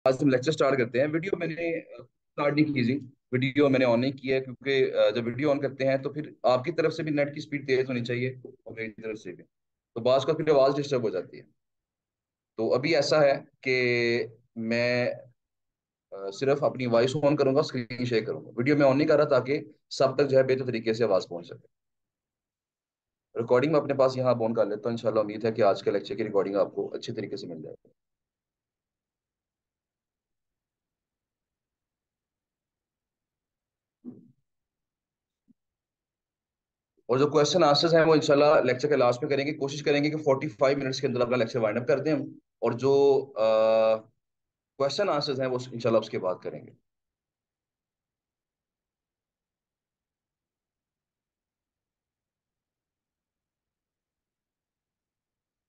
आज हम lecture start करते हैं। वीडियो मैंने स्टार्ट नहीं की जी। वीडियो मैंने ऑन नहीं किया है क्योंकि जब वीडियो ऑन करते हैं तो फिर आपकी तरफ से भी नेट की स्पीड तेज होनी चाहिए और मेरी तरफ से भी। तो बाज का फिर आवाज़ डिस्टर्ब हो जाती है। तो अभी ऐसा है कि मैं सिर्फ अपनी वॉइस ऑन करूंगा, स्क्रीन शेयर करूंगा। वीडियो मैं ऑन नहीं कर रहा ताकि सब तक जो है बेहतर तरीके से आवाज़ पहुंच सके। रिकॉर्डिंग में अपने पास यहाँ ऑन कर लेता हूँ। इंशाल्लाह उम्मीद है कि आज के लेक्चर की रिकॉर्डिंग आपको अच्छे तरीके से मिल जाएगी। और जो क्वेश्चन आंसर्स हैं वो इंशाल्लाह लेक्चर के लास्ट में करेंगे। कोशिश करेंगे कि 45 मिनट्स के अंदर अपना लेक्चर वाइंड अप कर दें हम। और जो क्वेश्चन आंसर्स हैं वो इंशाल्लाह उसके बाद करेंगे।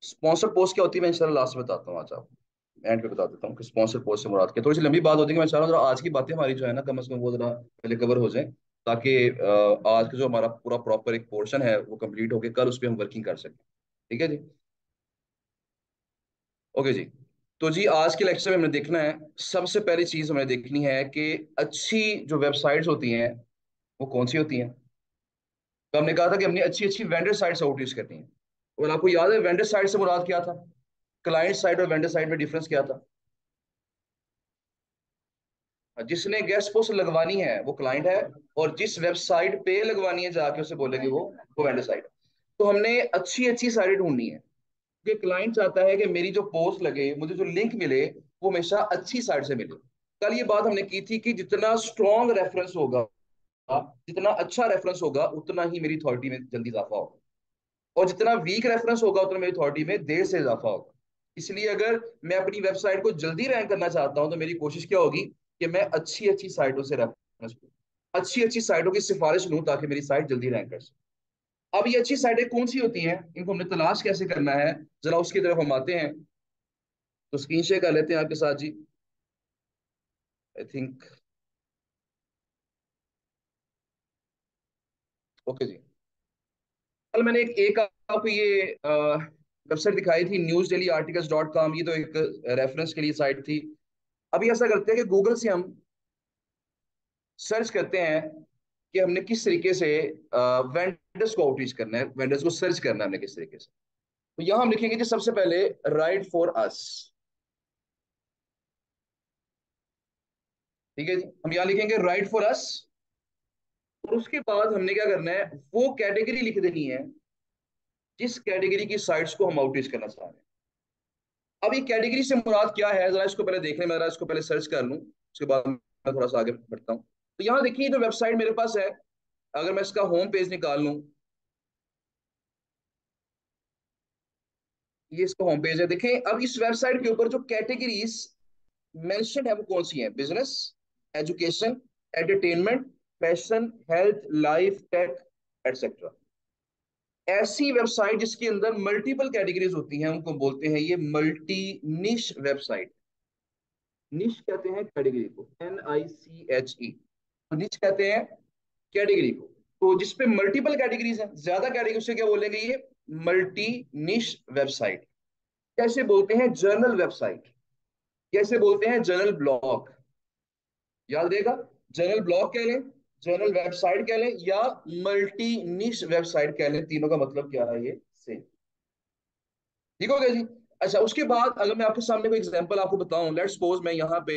स्पॉन्सर पोस्ट क्या होती है मैं इंशाल्लाह लास्ट में बताता हूँ। आज आपको एंड पे बता देता हूँ कि स्पॉन्सर पोस्ट से मुराद क्या। थोड़ी सी लंबी बात होती है कि मैं चाह रहा हूँ जरा आज की बातें हमारी जो है ना कम से कम वो जरा पहले कवर हो जाए, ताकि आज का जो हमारा पूरा प्रॉपर एक पोर्शन है वो कंप्लीट होकर कल उस पर हम वर्किंग कर सकें। ठीक है जी। ओके जी। तो जी आज के लेक्चर में हमने देखना है, सबसे पहली चीज हमें देखनी है कि अच्छी जो वेबसाइट्स होती हैं वो कौन सी होती हैं। तो हमने कहा था कि हमने अच्छी अच्छी वेंडर साइट्स आउटरीच करनी है। और आपको याद है वेंडर साइट से मुराद क्या था? क्लाइंट साइड और वेंडर साइड में डिफरेंस क्या था? जिसने गेस्ट पोस्ट लगवानी है वो क्लाइंट है, और जिस वेबसाइट पे लगवानी है जाके उसे बोलेंगे वो वेंडर साइट। तो हमने अच्छी अच्छी साइटें ढूंढनी है कि क्लाइंट चाहता है कि मेरी जो पोस्ट लगे, मुझे जो लिंक मिले, वो हमेशा अच्छी साइट से मिले। कल ये बात हमने की थी कि जितना स्ट्रॉन्ग रेफरेंस होगा, जितना अच्छा रेफरेंस होगा, उतना ही मेरी अथॉरिटी में जल्दी इजाफा होगा। और जितना वीक रेफरेंस होगा उतना मेरी अथॉरिटी में देर से इजाफा होगा। इसलिए अगर मैं अपनी वेबसाइट को जल्दी रैंक करना चाहता हूं तो मेरी कोशिश क्या होगी कि मैं अच्छी अच्छी साइटों से रेफरेंस लूं, अच्छी अच्छी साइटों की सिफारिश लूं ताकि मेरी साइट जल्दी रैंक कर सके। अब ये अच्छी साइटें कौन सी होती हैं, इनको हमने तलाश कैसे करना है, जरा उसकी तरफ हम आते हैं। तो स्क्रीन शेयर कर लेते हैं आपके साथ जी। I think. ओके जी। कल मैंने एक आपको ये वेबसाइट दिखाई थी, newsdailyarticles.com। ये तो एक रेफरेंस के लिए साइट थी। अभी ऐसा करते हैं कि गूगल से हम सर्च करते हैं कि हमने किस तरीके से वेंडर्स को आउटरीच करना है, वेंडर्स को सर्च करना है हमने किस तरीके से। तो यहाँ हम लिखेंगे कि सबसे पहले राइट फॉर अस। ठीक है जी, हम यहाँ लिखेंगे राइट फॉर अस। और उसके बाद हमने क्या करना है, वो कैटेगरी लिख देनी है जिस कैटेगरी की साइट्स को हम आउटरीच करना चाह रहे हैं। अब ये कैटेगरी से मुराद क्या है, जरा इसको पहले देख लें। मैं जरा इसको पहले सर्च कर लूँ, उसके बाद मैं थोड़ा सा आगे बढ़ता हूँ। तो यहाँ देखिए जो वेबसाइट मेरे पास है, अगर मैं इसका होम पेज निकाल लूँ, ये इसका होम पेज है। देखें अब इस वेबसाइट के ऊपर जो कैटेगरीज मेंशन है वो कौन सी है? Business, education, entertainment, fashion, health, life, tech, etcetera. ऐसी वेबसाइट जिसके अंदर मल्टीपल कैटेगरीज होती हैं उनको बोलते हैं ये मल्टी निश वेबसाइट। निश कहते हैं कैटेगरी को, NICHE। तो निश कहते हैं कैटेगरी को। तो जिसपे मल्टीपल कैटेगरीज हैं, ज्यादा कैटेगरी, उसे क्या बोलेंगे? ये मल्टी निश वेबसाइट। कैसे बोलते हैं? Journal website. कैसे बोलते हैं? Journal blog. याद रहेगा, जर्नल ब्लॉग कह लें, जर्नल वेबसाइट कह लें, या मल्टी निश वेबसाइट कह लें, तीनों का मतलब क्या है ये सेम। ठीक हो गया जी। अच्छा, उसके बाद अगर मैं आपके सामने कोई एग्जांपल आपको बताऊं, लेट्स सपोज मैं यहाँ पे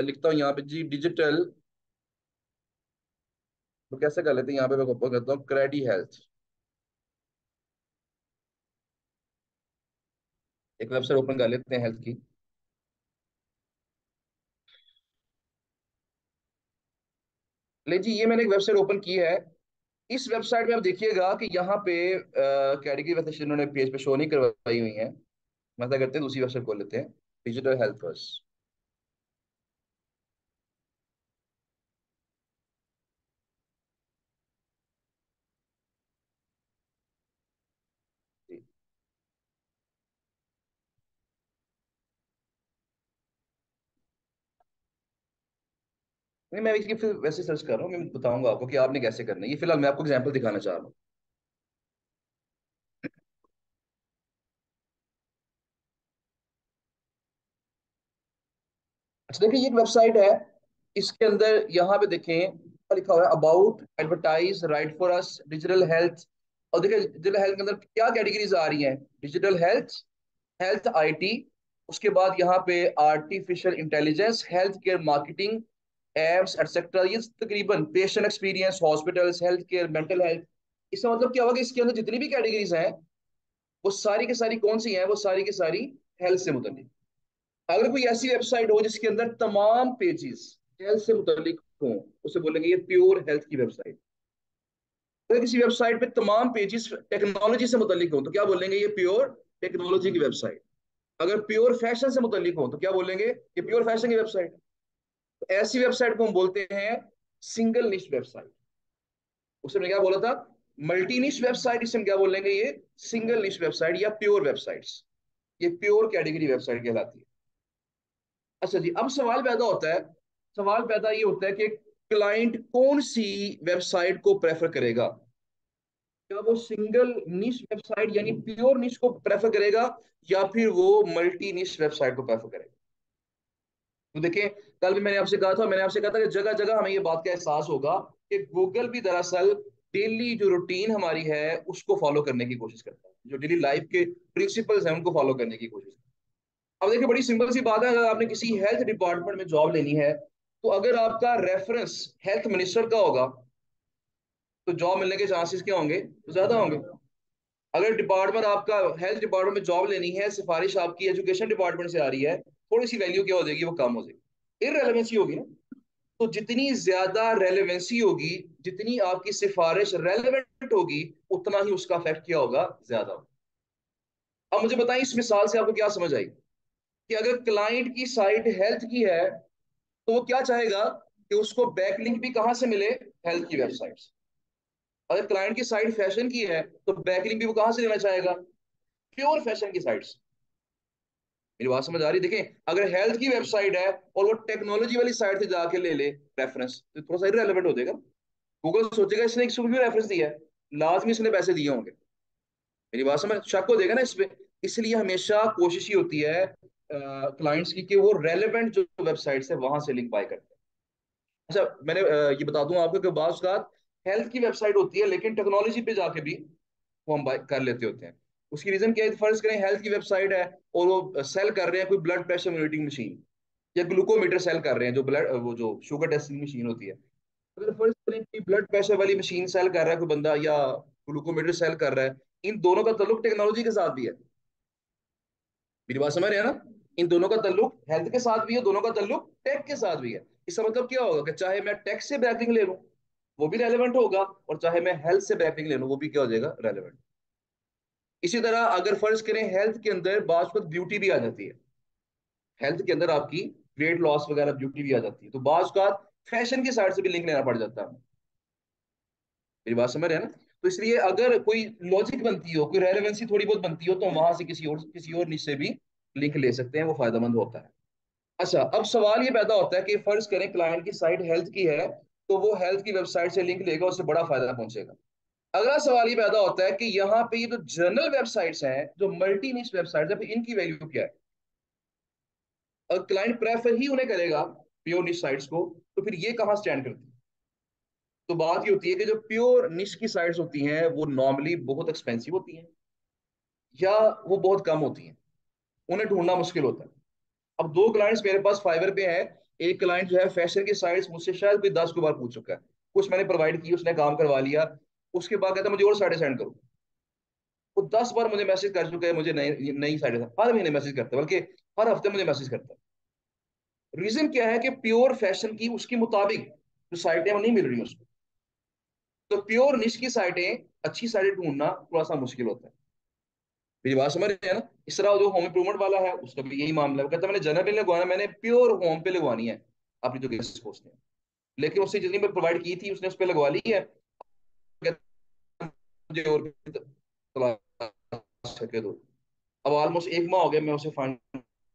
लिखता हूँ यहाँ पे जी डिजिटल। तो कैसे कर लेते हैं, यहाँ पे मैं करता हूँ क्रेडी हेल्थ। एक वेबसाइट ओपन कर लेते हैं हेल्थ की। ले जी, ये मैंने एक वेबसाइट ओपन की है। इस वेबसाइट में आप देखिएगा कि यहाँ पे कैटेगरी वैसे इन्होंने पेज पे शो नहीं करवाई हुई है। मैं क्या करते हैं, दूसरी वेबसाइट खोल लेते हैं, डिजिटल हेल्थ फर्स्ट। नहीं, मैं इसकी फिर वैसे सर्च कर रहा हूँ, मैं बताऊंगा आपको कि आपने कैसे करना है। ये फिलहाल मैं आपको एग्जांपल दिखाना चाह रहा हूँ। देखिए ये एक वेबसाइट है, इसके अंदर यहाँ पे देखें लिखा हुआ है about, advertise, right for us, digital health. और देखिए डिजिटल हेल्थ के अंदर क्या कैटेगरीज आ रही हैं, डिजिटल हेल्थ, हेल्थ आईटी, उसके बाद यहाँ पे artificial intelligence, health care marketing, apps etcetera. ये तकरीबन patient experience, hospitals, health care, mental health. इसका मतलब क्या होगा, इसके अंदर जितनी भी कैटेगरीज हैं वो सारी की सारी कौन सी हैं, वो सारी की सारी हेल्थ से मुतल्लिक। अगर कोई ऐसी वेबसाइट हो जिसके अंदर तमाम पेजेस हेल्थ से मुतल्लिक हो, उसे बोलेंगे ये प्योर हेल्थ की वेबसाइट। अगर किसी वेबसाइट पे तमाम पेजेस टेक्नोलॉजी से मुतल्लिक हो तो क्या बोलेंगे, ये प्योर टेक्नोलॉजी की वेबसाइट। अगर प्योर फैशन से मुतल्लिक हो तो क्या बोलेंगे, ये प्योर फैशन की वेबसाइट। तो ऐसी वेबसाइट को हम बोलते हैं सिंगल निश वेबसाइट। उसने क्या बोला था, मल्टी निश वेबसाइट, इसमें क्या बोलेंगे, ये सिंगल निश वेबसाइट या प्योर वेबसाइट्स। ये प्योर कैटेगरी वेबसाइट कहलाती है। अच्छा जी, अब सवाल पैदा होता है, सवाल पैदा ये होता है कि क्लाइंट कौन सी वेबसाइट को प्रेफर करेगा। क्या वो सिंगल निश वेबसाइट यानी प्योर निश को प्रेफर करेगा, या फिर वो मल्टी निश वेबसाइट को प्रेफर करेगा। तो देखिए, कल भी मैंने आपसे कहा था कि जगह जगह हमें ये बात का एहसास होगा कि गूगल भी दरअसल डेली जो रूटीन हमारी है उसको फॉलो करने की कोशिश करता है, जो डेली लाइफ के प्रिंसिपल्स हैं उनको फॉलो करने की कोशिश करता है। अब देखिए बड़ी सिंपल सी बात है, अगर आपने किसी हेल्थ डिपार्टमेंट में जॉब लेनी है तो अगर आपका रेफरेंस हेल्थ मिनिस्टर का होगा तो जॉब मिलने के चांसेस क्या होंगे, ज्यादा होंगे। अगर डिपार्टमेंट आपका हेल्थ डिपार्टमेंट में जॉब लेनी है, सिफारिश आपकी एजुकेशन डिपार्टमेंट से आ रही है, थोड़ी सी वैल्यू क्या हो जाएगी, वो कम हो जाएगी, इररेलेवेंसी होगी ना। तो जितनी ज्यादा रेलेवेंसी होगी, जितनी आपकी सिफारिश रेलेवेंट होगी, उतना ही उसका इफेक्ट क्या होगा, ज्यादा होगा। अब मुझे बताएं इस मिसाल से आपको क्या समझ आई, कि अगर क्लाइंट की साइट हेल्थ की है तो वो क्या चाहेगा कि उसको बैकलिंक भी कहां से मिले, हेल्थ की वेबसाइट से। अगर क्लाइंट की साइट फैशन की है तो बैकलिंक भी वो कहां से लेना चाहेगा, प्योर फैशन की साइट से। मेरी बात समझ आ रही है? देखें, अगर हेल्थ की वेबसाइट है और वो टेक्नोलॉजी वाली साइट से जाके ले ले रेफरेंस, तो थोड़ा सा इररिलेवेंट हो जाएगा। गूगल सोचेगा इसने एक क्यों रेफरेंस दिया है, लाजमी इसने पैसे दिए होंगे। मेरी बात समझ, शक हो जाएगा ना इस पे। इसलिए हमेशा कोशिश ही होती है क्लाइंट्स की कि वो रेलेवेंट जो वेबसाइट है वहां से लिंक बाय करते हैं। अच्छा मैंने ये बता दूं आपको कि बाज़ औक़ात हेल्थ की वेबसाइट होती है लेकिन टेक्नोलॉजी पे जाके भी वो हम बाय कर लेते होते हैं। उसकी रीजन क्या है, फर्ज करें हेल्थ की वेबसाइट है और वो सेल कर रहे हैं कोई ब्लड प्रेशर मॉनिटरिंग मशीन या ग्लूकोमीटर सेल कर रहे हैं, जो ब्लड वो जो शुगर टेस्टिंग मशीन होती है। अगर फर्ज करें कि ब्लड प्रेशर वाली मशीन सेल कर रहा है कोई बंदा, या ग्लूकोमीटर सेल कर रहा है, इन दोनों का ताल्लुक टेक्नोलॉजी के साथ भी है। मेरी बात समझ रहे हैं ना, इन दोनों का ताल्लुक हेल्थ के साथ भी है, दोनों का ताल्लुक टेक के साथ भी है। इसका मतलब क्या होगा कि चाहे मैं टेक से बैकलिंग ले लूं वो भी रेलेवेंट होगा, और चाहे मैं हेल्थ से बैकलिंग ले लूं वो भी क्या हो जाएगा, रेलेवेंट। इसी तरह अगर फर्ज करें हेल्थ के अंदर बात ब्यूटी भी आ जाती है, हेल्थ के अंदर आपकी वेट लॉस वगैरह ब्यूटी भी आ जाती है, तो बाज का फैशन की साइड से भी लिंक लेना पड़ जाता है। मेरी बात समझ रहे हैं ना। तो इसलिए अगर कोई लॉजिक बनती हो, कोई रेलेवेंसी थोड़ी बहुत बनती हो, तो वहां से किसी और निश से भी लिंक ले सकते हैं, वो फायदेमंद होता है। अच्छा, अब सवाल ये पैदा होता है कि फर्ज करें क्लाइंट की साइट हेल्थ की है तो वो हेल्थ की वेबसाइट से लिंक लेगा, उससे बड़ा फायदा पहुंचेगा। अगला सवाल ये पैदा होता है कि यहाँ पे ये जो जर्नल वेबसाइट्स हैं, जो मल्टी निश वेबसाइट्स है, इनकी वैल्यू क्या है। अगर क्लाइंट प्रेफर ही उन्हें करेगा प्योर निश साइट्स को, तो फिर ये कहाँ स्टैंड करती है। तो बात ये होती है कि जो प्योर निश की साइट्स होती हैं वो नॉर्मली बहुत एक्सपेंसिव होती हैं, या वो बहुत कम होती हैं, उन्हें ढूंढना मुश्किल होता है। अब दो क्लाइंट्स मेरे पास फाइवर पे हैं। एक क्लाइंट जो है फैशन की साइट्स मुझसे शायद कोई 10 बार पूछ चुका है, कुछ मैंने प्रोवाइड की, उसने काम करवा लिया, उसके बाद कहता है मुझे और साइडें सेंड करो। वो 10 बार मुझे मैसेज कर चुका है, मुझे नई नई साइडें, हर महीने मैसेज करता है, बल्कि हर हफ्ते मुझे मैसेज करता है। रीजन क्या है कि प्योर फैशन की उसके मुताबिक जो साइटें वो नहीं मिल रही उसको। तो प्योर निश की साइटें, अच्छी साइटें ढूंढना थोड़ा सा मुश्किल होता है। मेरी बात समझ रहे हैं ना। इस तरह जो होम इम्प्रूवमेंट वाला है उसका भी यही मामला है, वो कहता है मैंने जनरल पे लगवाना, मैंने प्योर होम पे लगवानी है अपनी जो गेस्ट पोस्ट है, लेकिन उससे जितनी मैं प्रोवाइड की थी उसने उस पर लगवा ली है। कहता है, मुझे और तलाश करके दो। अब ऑलमोस्ट एक माह हो गया मैं उसे फंड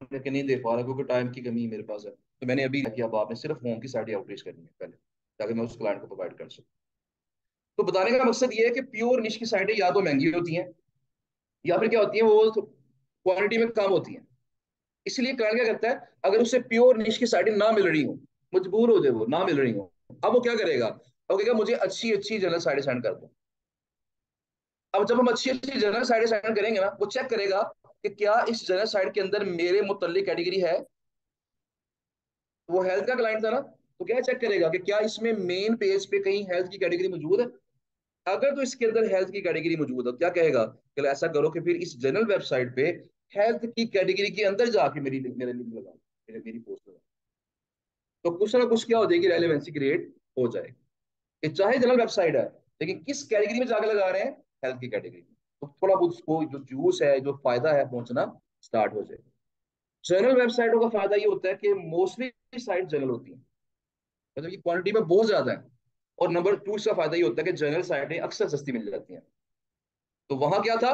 करके नहीं दे पा रहा क्योंकि टाइम की कमी मेरे पास है। तो मैंने अभी किया, अब आपने सिर्फ होम की साइड आउटरीच करनी है पहले, ताकि मैं उस क्लाइंट को प्रोवाइड कर सकूँ। तो बताने का मकसद ये है कि प्योर निश की साइटें या तो महंगी होती हैं, या फिर क्या होती है वो क्वांटिटी में कम होती हैं। इसलिए क्लाइंट क्या करता है, अगर उसे प्योर निश की साइटें ना मिल रही हो, मजबूर हो जाए, वो ना मिल रही हो, अब वो क्या करेगा, अब कहेगा मुझे अच्छी अच्छी जनरल साइटें सेंड कर दो। अब जब हम अच्छी अच्छी जनरल साइटें सेंड करेंगे ना, वो चेक करेगा कि क्या इस जनरल साइट के अंदर मेरे मुतल्लिक कैटेगरी है। वो हेल्थ का क्लाइंट था ना, तो क्या चेक करेगा कि क्या इसमें मेन पेज पे कहीं हेल्थ की कैटेगरी मौजूद है। अगर तो इसके अंदर हेल्थ की कैटेगरी मौजूद है, तो क्या कहेगा कि ऐसा करो कि फिर इस जनरल वेबसाइट पे हेल्थ की कैटेगरी के अंदर जाके मेरे लिंक लगा, मेरी पोस्ट लगा। तो कुछ ना कुछ क्या हो जाएगी, रेलेवेंसी क्रिएट हो जाएगी। ये चाहे जनरल वेबसाइट है, लेकिन किस कैटेगरी में जाकर लगा रहे हैं, हेल्थ की कैटेगरी में, तो थोड़ा बहुत उसको जो जूस है, जो फायदा है, पहुंचना स्टार्ट हो जाएगा। जनरल वेबसाइटों का फायदा ये होता है कि मोस्टली साइट जनरल होती है, मतलब कि क्वांटिटी में बहुत ज्यादा है। और नंबर टू, इसका फायदा ये होता है कि जनरल साइटें अक्सर सस्ती मिल जाती हैं। तो वहां क्या था,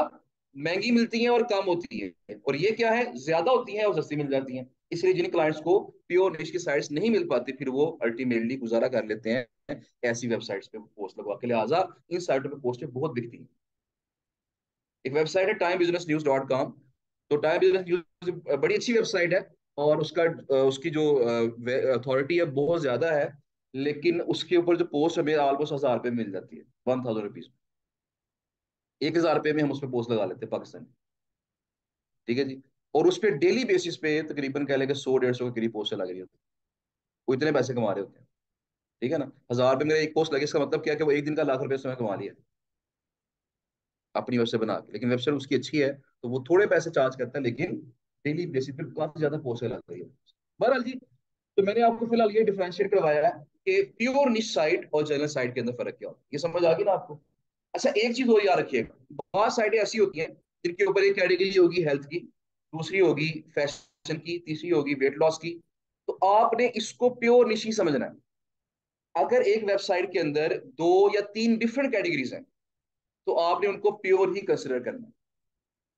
महंगी मिलती हैं और कम होती है, और ये क्या है, ज्यादा होती हैं और सस्ती मिल जाती हैं। इसलिए जिन क्लाइंट्स को प्योर निश की साइट्स नहीं मिल पाती, फिर वो अल्टीमेटली गुजारा कर लेते हैं ऐसी वेबसाइट्स पे पोस्ट लगवा के। लिहाजा इन साइटों पे पोस्टें बहुत बिकती हैं। एक वेबसाइट है timebusinessnews.com। तो टाइम बिजनेस न्यूज बड़ी अच्छी वेबसाइट है, और उसकी जो अथॉरिटी है बहुत ज्यादा है। लेकिन उसके ऊपर जो पोस्ट हमें ऑलमोस्ट 1000 रुपये में मिल जाती है, 1000 रुपीज। 1000 रुपये में हम उस पर पोस्ट लगा लेते हैं पाकिस्तान। ठीक है जी। और उस पर डेली बेसिस पे तकरीबन कह लेंगे 100 150 के करीब पोस्ट लग रही होती है। वो इतने पैसे कमा रहे होते हैं। ठीक है ना, 1000 रुपये मेरा एक पोस्ट लगे, इसका मतलब क्या है कि वो एक दिन का लाख रुपये उसने कमा लिया अपनी वेबसाइट बना के। लेकिन वेबसाइट उसकी अच्छी है, तो वो थोड़े पैसे चार्ज करता है, लेकिन डेली बेसिस पे काफी ज्यादा पोस्ट लग रही है। बहरहाल जी, तो मैंने आपको फिलहाल ये डिफरेंशिएट करवाया है कि प्योर निश साइट और जनरल साइट के अंदर फर्क क्या होता है। ये समझ आ गई ना आपको। अच्छा, एक चीज और याद रखिएगा, बहुत साइटें ऐसी होती हैं जिनके ऊपर एक कैटेगरी होगी हेल्थ की, दूसरी होगी फैशन की, तीसरी होगी वेट लॉस की। तो आपने इसको प्योर निश ही समझना है। अगर एक वेबसाइट के अंदर 2 या 3 डिफरेंट कैटेगरीज हैं, तो आपने उनको प्योर ही कंसिडर करना है।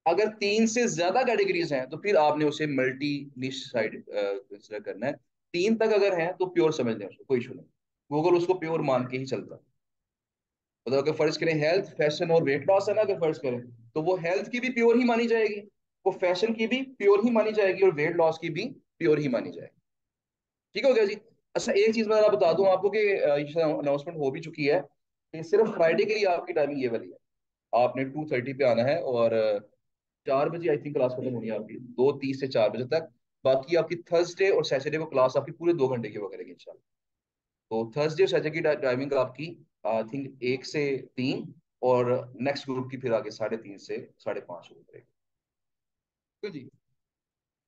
अगर 3 से ज्यादा कैटेगरीज हैं, तो फिर आपने उसे मल्टी निश साइट कंसिडर करना है। 3 तक अगर है तो प्योर समझ लें उसको, कोई इशू नहीं। गूगल उसको प्योर मान के ही चलता है। मतलब अगर फर्ज करें हेल्थ, फैशन और वेट लॉस है ना, अगर फर्ज करें, तो वो हेल्थ की भी प्योर ही मानी जाएगी, वो फैशन की भी प्योर ही मानी जाएगी, और वेट लॉस की भी प्योर ही मानी जाएगी। ठीक हो गया जी। अच्छा, एक चीज मैं बता दूं आपको कि अनाउंसमेंट हो भी चुकी है कि सिर्फ फ्राइडे के लिए आपकी टाइमिंग ये वाली है। आपने 2:30 पे आना है, और 4 बजे आई थिंक क्लास खत्म होनी है आपकी, 2:30 से 4 बजे तक। बाकी आपकी थर्सडे और सैटरडे को क्लास आपकी पूरे 2 घंटे की वो करेगी इंशाल्लाह। तो थर्सडे और सैटरडे की टाइमिंग आपकी आई थिंक 1 से 3, और नेक्स्ट ग्रुप की फिर आगे 3:30 से 5:30 शुरू करेगी। ठीक है जी।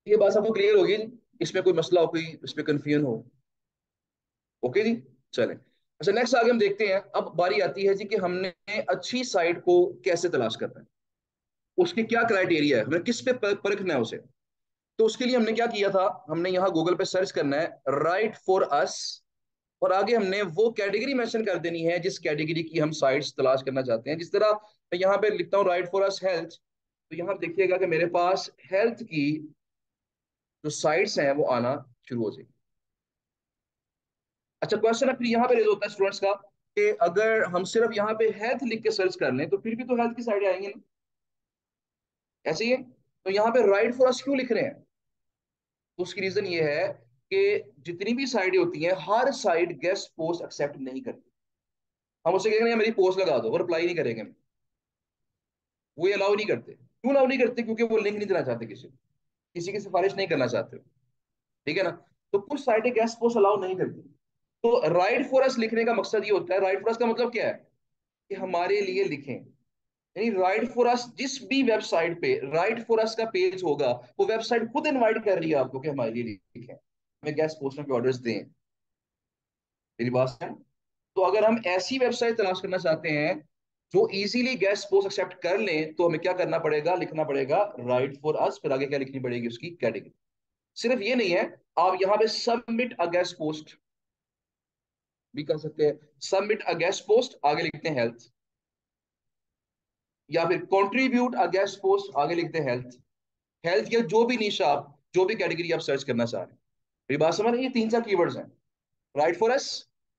ये बात आपको क्लियर होगी। इसमें कोई मसला हो, कोई इसमें कंफ्यूजन हो। ओके जी। चलें। अच्छा, नेक्स्ट आगे हम देखते हैं। अब बारी आती है जी कि हमने अच्छी साइट को कैसे तलाश करना है, उसके क्या क्राइटेरिया है, हमें किस पे परखना है उसे। तो उसके लिए हमने क्या किया था, हमने यहाँ गूगल पे सर्च करना है राइट फॉर अस, और आगे हमने वो कैटेगरी मेंशन कर देनी है जिस कैटेगरी की हम साइट्स तलाश करना चाहते हैं। जिस तरह मैं यहाँ पे लिखता हूँ राइट फॉर अस हेल्थ, तो यहाँ देखिएगा कि मेरे पास हेल्थ की जो साइट्स हैं वो आना शुरू हो जाएगी। अच्छा, क्वेश्चन है फिर यहाँ पे रेज होता है स्टूडेंट्स का, कि अगर हम सिर्फ यहाँ पे हेल्थ लिख के सर्च कर लें, तो फिर भी तो हेल्थ की साइड आएंगी ना, ऐसे ही है। तो यहाँ पे राइट फॉर अस क्यों लिख रहे हैं, तो उसकी रीजन ये है कि जितनी भी साइटें होती हैं, हर साइट गेस्ट पोस्ट एक्सेप्ट नहीं करती। हम उससे कहेंगे मेरी पोस्ट लगा दो, वो रिप्लाई नहीं करेंगे, वो ये अलाउ नहीं करते। क्यों अलाउ नहीं करते, क्योंकि वो लिंक नहीं देना चाहते, किसी की सिफारिश नहीं करना चाहते। ठीक है ना। तो कुछ साइटें गेस्ट पोस्ट अलाउ नहीं करती। तो राइट फॉर अस लिखने का मकसद ये होता है, राइट फॉर अस का मतलब क्या है, कि हमारे लिए लिखें। यानी राइट फॉर अस, जिस भी वेबसाइट पे राइट फॉर अस का पेज होगा, वो वेबसाइट खुद इनवाइट कर रही है आपको कि हमारे लिए लिखें, हमें गेस्ट पोस्टों के ऑर्डर्स दें। मेरी बात है। तो अगर हम ऐसी वेबसाइट तलाश करना चाहते हैं जो इजीली गेस्ट पोस्ट एक्सेप्ट कर लें, तो हमें क्या करना पड़ेगा, लिखना पड़ेगा राइट फॉर अस, फिर आगे क्या लिखनी पड़ेगी, उसकी कैटेगरी। सिर्फ ये नहीं है, आप यहाँ पे सबमिट अ गेस्ट पोस्ट भी कर सकते हैं। सबमिट अ गेस्ट पोस्ट आगे लिखते हैं हेल्थ, या फिर कंट्रीब्यूट अ गेस्ट पोस्ट आगे लिखते हैं हेल्थ। हेल्थ या जो भी निशा आप, जो भी कैटेगरी आप सर्च करना चाह रहे हैं। मेरी बात समझ रहे हैं? ये 3 4 कीवर्ड्स हैं। Right for us,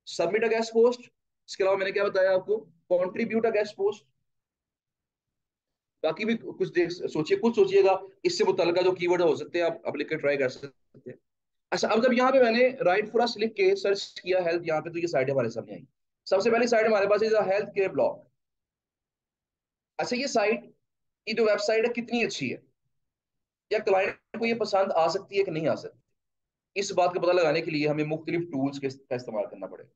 submit a guest post, इसके अलावा मैंने क्या बताया आपको, कंट्रीब्यूट अ गेस्ट पोस्ट, बाकी भी कुछ देख सोचिए, कुछ सोचिएगा इससे मुतल्लिका जो कीवर्ड हो सकते हैं, आप लिख के ट्राई कर सकते हैं। अच्छा, अब जब यहाँ पे मैंने राइट फॉर अस लिख के सर्च किया हेल्थ यहाँ पे, तो ये साइट हमारे सामने आई। सबसे पहली साइट हमारे पास है हेल्थ केयर ब्लॉग। अच्छा, ये साइट, ये जो वेबसाइट है कितनी अच्छी है, या क्लाइंट को ये पसंद आ सकती है कि नहीं आ सकती, इस बात का पता लगाने के लिए हमें मुख्तलिफ टूल्स का इस्तेमाल करना पड़ेगा।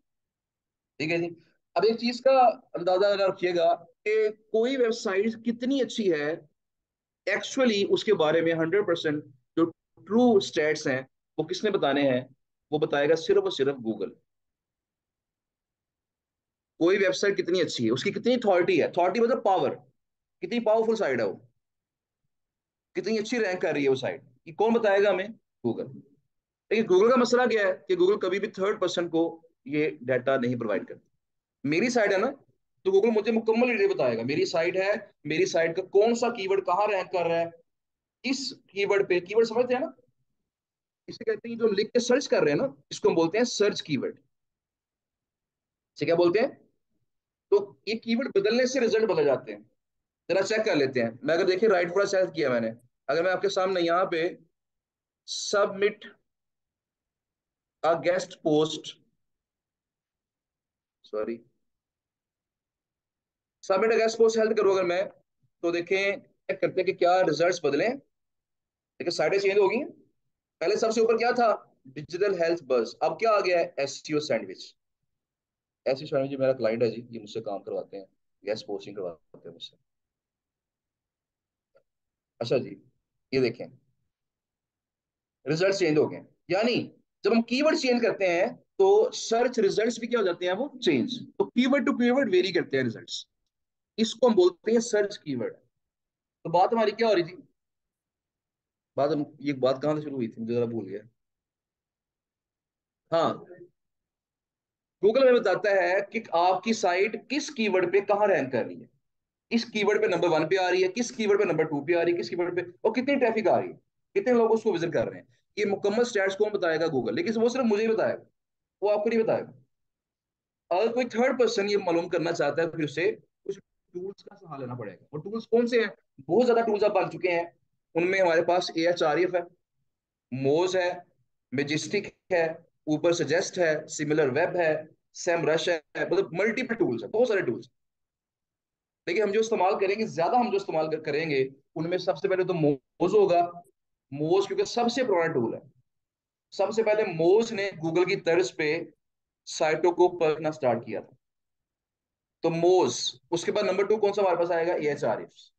ठीक है जी। अब एक चीज का अंदाजा अगर रखिएगा कि कोई वेबसाइट कितनी अच्छी है, एक्चुअली उसके बारे में 100% जो ट्रू स्टेट्स हैं वो किसने बताने हैं, वो बताएगा सिर्फ और सिर्फ गूगल। कोई वेबसाइट कितनी अच्छी है, उसकी कितनी अथॉरिटी है, अथॉरिटी मतलब पावर, कितनी पावरफुल साइट है वो, कितनी अच्छी रैंक कर रही है वो साइट, ये कौन बताएगा हमें? गूगल। लेकिन गूगल का मसला क्या है कि गूगल कभी भी थर्ड पर्सन को ये डाटा नहीं प्रोवाइड करता। मेरी साइट है ना, तो गूगल मुझे मुकम्मल डिटेल बताएगा, मेरी साइट है, मेरी साइट का कौन सा कीवर्ड कहाँ रैंक कर रहा है, इस कीवर्ड पे, कीवर्ड समझते हैं ना, इसे कहते हैं जो हम लिख के सर्च कर रहे हैं ना, इसको हम बोलते हैं सर्च कीवर्ड। इसे क्या बोलते हैं? तो ये कीवर्ड बदलने से रिजल्ट बदल जाते हैं। जरा चेक कर लेते हैं। मैं अगर देखिए राइट पूरा सेलेक्ट किया मैंने, अगर मैं आपके सामने यहाँ पे submit a guest post, sorry, submit a guest post health करूँ अगर मैं, तो देखें चेक करते हैं कि क्या रिजल्ट्स बदले। देखिए साइडें चेंज हो गई हैं। पहले सबसे ऊपर क्या था? डिजिटल हेल्थ बस। अब क्या आ गया है? SEO sandwich. एसईओ सैंडविच मेरा क्लाइंट है जी, ये मुझसे काम करवाते हैं, गेस्ट पोस्टिंग करवाते हैं मुझसे। अच्छा जी, ये देखें रिजल्ट चेंज हो गए। यानी जब हम कीवर्ड चेंज करते हैं तो सर्च रिजल्ट्स भी क्या हो जाते हैं, वो चेंज। तो कीवर्ड टू कीवर्ड वेरी करते हैं रिजल्ट्स, इसको हम बोलते हैं सर्च कीवर्ड। तो बात हमारी क्या हो रही थी? बात हम, ये बात कहाँ से शुरू हुई थी, मुझे जरा भूल गया। हाँ, गूगल हमें बताता है कि आपकी साइट किस कीवर्ड पे कहाँ रैंक कर रही है, किस कीवर्ड पे नंबर 1 पे आ रही है, किस कीवर्ड पे नंबर 2 पे आ रही है, किस कीवर्ड पे, और कितनी ट्रैफिक आ रही है, कितने लोग उसको विजिट कर रहे हैं। ये मुकम्मल स्टैट्स कौन बताएगा? गूगल। लेकिन वो सिर्फ मुझे ही बताएगा, वो आपको नहीं बताएगा। अगर कोई थर्ड पर्सन ये मालूम करना चाहता है, फिर उसे कुछ टूल्स का सहारा लेना पड़ेगा। और टूल्स कौन से हैं? बहुत ज्यादा टूल्स अब बन चुके हैं। उनमें हमारे पास AHRF है, मोज है, मेजिस्टिक है, ऊपर सजेस्ट है, सिमिलर वेब है, सेम रश है, मतलब मल्टीपल टूल्स है, बहुत सारे टूल्स। लेकिन हम जो इस्तेमाल करेंगे, ज्यादा हम जो इस्तेमाल करेंगे, उनमें सबसे पहले तो मोज होगा। मोज क्योंकि सबसे पुराना टूल है। सबसे पहले मोज ने गूगल की तर्ज पे साइटों को परखना स्टार्ट किया था, तो मोज। उसके बाद नंबर 2 कौन सा हमारे पास आएगा? AHRF।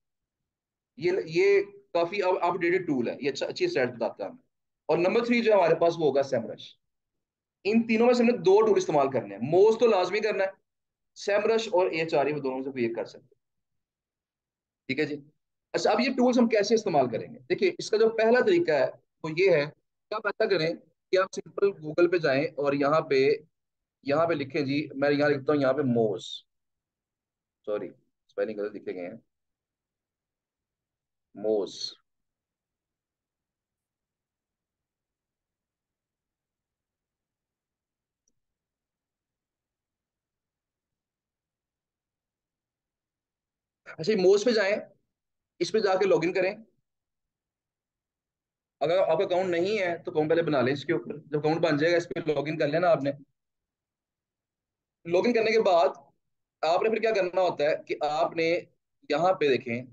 ये काफी अब अपडेटेड टूल है, ये अच्छी स्टैट्स बताता है हमें। और नंबर 3 जो हमारे पास वो होगा सेमरश। इन तीनों में से हमने 2 टूल इस्तेमाल करने हैं, मोज तो लाजमी करना है, सेमरश और AHRF दोनों में से कोई एक कर सकते हैं। ठीक है जी। अच्छा, अब ये टूल्स हम कैसे इस्तेमाल करेंगे? देखिए इसका जो पहला तरीका है वो ये है कि आप ऐसा करें कि आप सिंपल गूगल पे जाएं और यहाँ पे लिखें जी, मैं यहाँ लिखता हूँ यहाँ पे मोज, सॉरी स्पेलिंग गलत लिखे गए हैं, मोज। अच्छा, मोज पे जाएं, इस पे जाके लॉगिन करें। अगर आपका अकाउंट नहीं है तो अकाउंट पहले बना लें इसके ऊपर। जब अकाउंट बन जाएगा इस पे लॉगिन कर लेना आपने। लॉगिन करने के बाद आपने फिर क्या करना होता है कि आपने यहाँ पे देखें,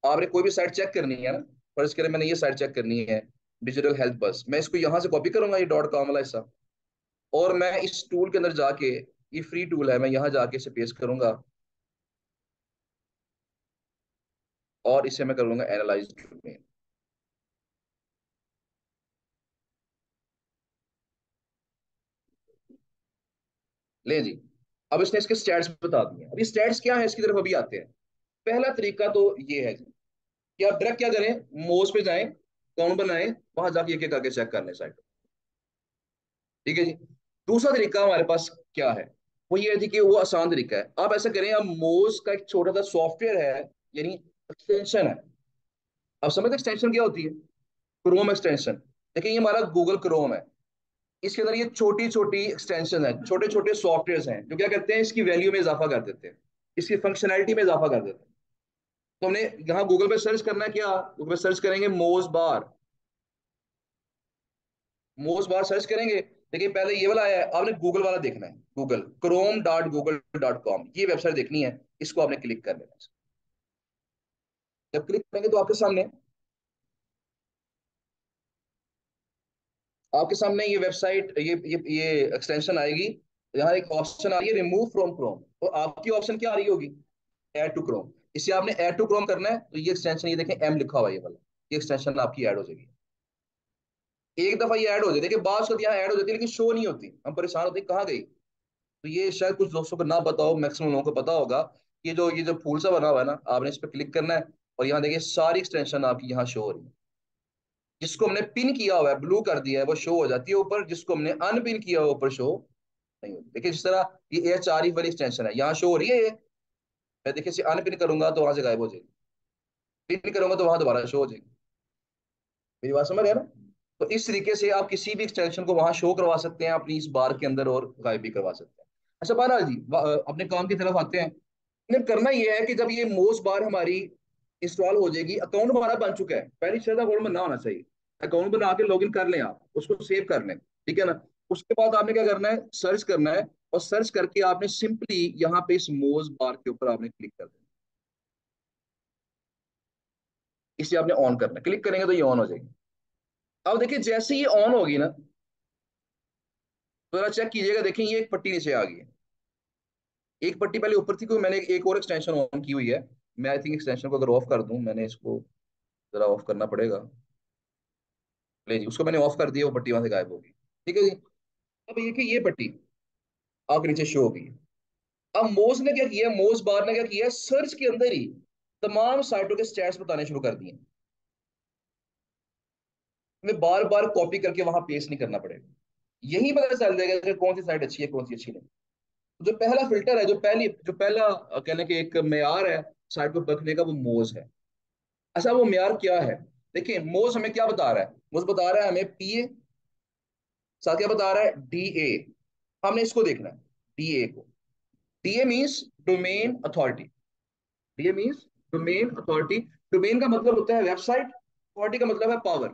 आपने कोई भी साइट चेक करनी है ना। फर्ज करें मैंने ये साइट चेक करनी है, डिजिटल हेल्थ बस, मैं इसको यहाँ से कॉपी करूंगा, ये .com वाला हिस्सा, और मैं इस टूल के अंदर जाके, ये फ्री टूल है, मैं यहाँ जाके इसे पेस्ट करूंगा और इसे मैं करूंगा एनालाइज में। ले जी, अब इसने इसके स्टैट्स बता दिए। अभी स्टैट्स क्या है इसकी तरफ अभी आते हैं। पहला तरीका तो ये है जी कि आप डायरेक्ट क्या करें, मोज पे जाएं, अकाउंट बनाएं, वहां जाके एक एक करके चेक कर लें साइट। ठीक है जी। दूसरा तरीका हमारे पास क्या है, वो ये है जी कि वो आसान तरीका है। आप ऐसा करें, आप मोज का एक छोटा सा सॉफ्टवेयर है, यानी एक्सटेंशन है। आप समझते एक्सटेंशन क्या होती है? Chrome extension. देखिए ये हमारा गूगल क्रोम है, इसके अंदर ये छोटी छोटी एक्सटेंशन है, छोटे छोटे सॉफ्टवेयर हैं जो क्या करते हैं, इसकी वैल्यू में इजाफा कर देते हैं, इसकी फंक्शनैलिटी में इजाफा कर देते हैं। तो हमने यहाँ गूगल पे सर्च करना है, क्या गूगल पे सर्च करेंगे मोज बार। मोज बार सर्च करेंगे। देखिए पहले ये वाला आया है, आपने गूगल वाला देखना है, गूगल chrome.google.com, ये वेबसाइट देखनी है, इसको आपने क्लिक कर लेना है। जब क्लिक करेंगे तो आपके सामने ये वेबसाइट, ये एक्सटेंशन आएगी। यहाँ एक ऑप्शन आ रही है रिमूव फ्रॉम क्रोम, तो आपकी ऑप्शन क्या आ रही होगी, ऐड टू क्रोम। इसे आपने ऐड टू क्रोम करना है, तो ये एक्सटेंशन, ये देखें एम लिखा हुआ है ये वाला, ये एक्सटेंशन आपकी ऐड हो जाएगी। एक दफा ये ऐड हो जाती है, देखिए बात यहाँ ऐड हो जाती है लेकिन शो नहीं होती, हम परेशान होते हैं कहाँ गई। तो ये शायद कुछ दोस्तों को ना पता हो, मैक्सिमम लोगों को पता होगा। ये जो फूल सा बना हुआ है ना, आपने इस पर क्लिक करना है, और यहाँ देखिए सारी एक्सटेंशन आपकी यहाँ शो हो रही है। जिसको हमने पिन किया हुआ है, ब्लू कर दिया है, वो शो हो जाती है ऊपर, जिसको हमने अनपिन किया हुआ ऊपर शो नहीं होती। देखिए जिस तरह ये HRE वाली एक्सटेंशन है, यहाँ शो हो रही है ये। मैं देखिए इसे अनपिन करूंगा तो वहां से गायब हो जाएगी, पिन करूंगा तो वहां दोबारा शो हो जाएगी। मेरी बात समझ रहे हैं ना। तो इस तरीके से आप किसी भी एक्सटेंशन को वहां शो करवा सकते हैं अपनी इस बार के अंदर, और गायब भी करवा सकते हैं। अच्छा बहरहाल जी, अपने काम की तरफ आते हैं। इन्हें करना ये है कि जब ये मोस्ट बार हमारी इंस्टॉल हो जाएगी, अकाउंट हमारा बन चुका है, पहली शर्त अकाउंट बनना होना चाहिए। अकाउंट बना के लॉगिन कर लें, आप उसको सेव कर लें, ठीक है ना। उसके बाद आपने क्या करना है, सर्च करना है, और सर्च करके आपने सिंपली यहाँ पे इस मोज बार के ऊपर आपने क्लिक कर देना। इसे आपने ऑन करना है, क्लिक करेंगे तो ये ऑन हो जाएगी। अब देखिए जैसे ये ऑन होगी ना, तो जरा चेक कीजिएगा, देखें ये एक पट्टी नीचे आ गई है। एक पट्टी पहले ऊपर थी, क्योंकि मैंने एक और एक्सटेंशन ऑन की हुई है। मैं आई थिंक एक्सटेंशन को अगर ऑफ कर दूं, मैंने इसको जरा ऑफ करना पड़ेगा। ले जी, उसको मैंने ऑफ कर दिया, वो पट्टी वहां से गायब होगी। ठीक है जी। अब ये कि ये पट्टी आपके नीचे शो होगी। अब मोज ने क्या किया, मोज बार ने क्या किया, सर्च के अंदर ही तमाम साइटों के स्टैट्स बताने शुरू कर दिए। हमें बार बार कॉपी करके वहां पेस्ट नहीं करना पड़ेगा। यही पता चल जाएगा कि कौन सी साइट अच्छी है, कौन सी अच्छी नहीं। जो पहला फिल्टर है, जो पहला कहने के एक मेयार है साइट को परखने का, वो मोज है। अच्छा वो मेयार क्या है, देखिए मोज हमें क्या बता रहा है, मोज बता रहा है हमें PA, साथ क्या बता रहा है, DA। हमने इसको देखना है, DA को। DA means domain authority. DA means domain authority. Domain का मतलब होता है वेबसाइट, अथॉरिटी का मतलब है पावर,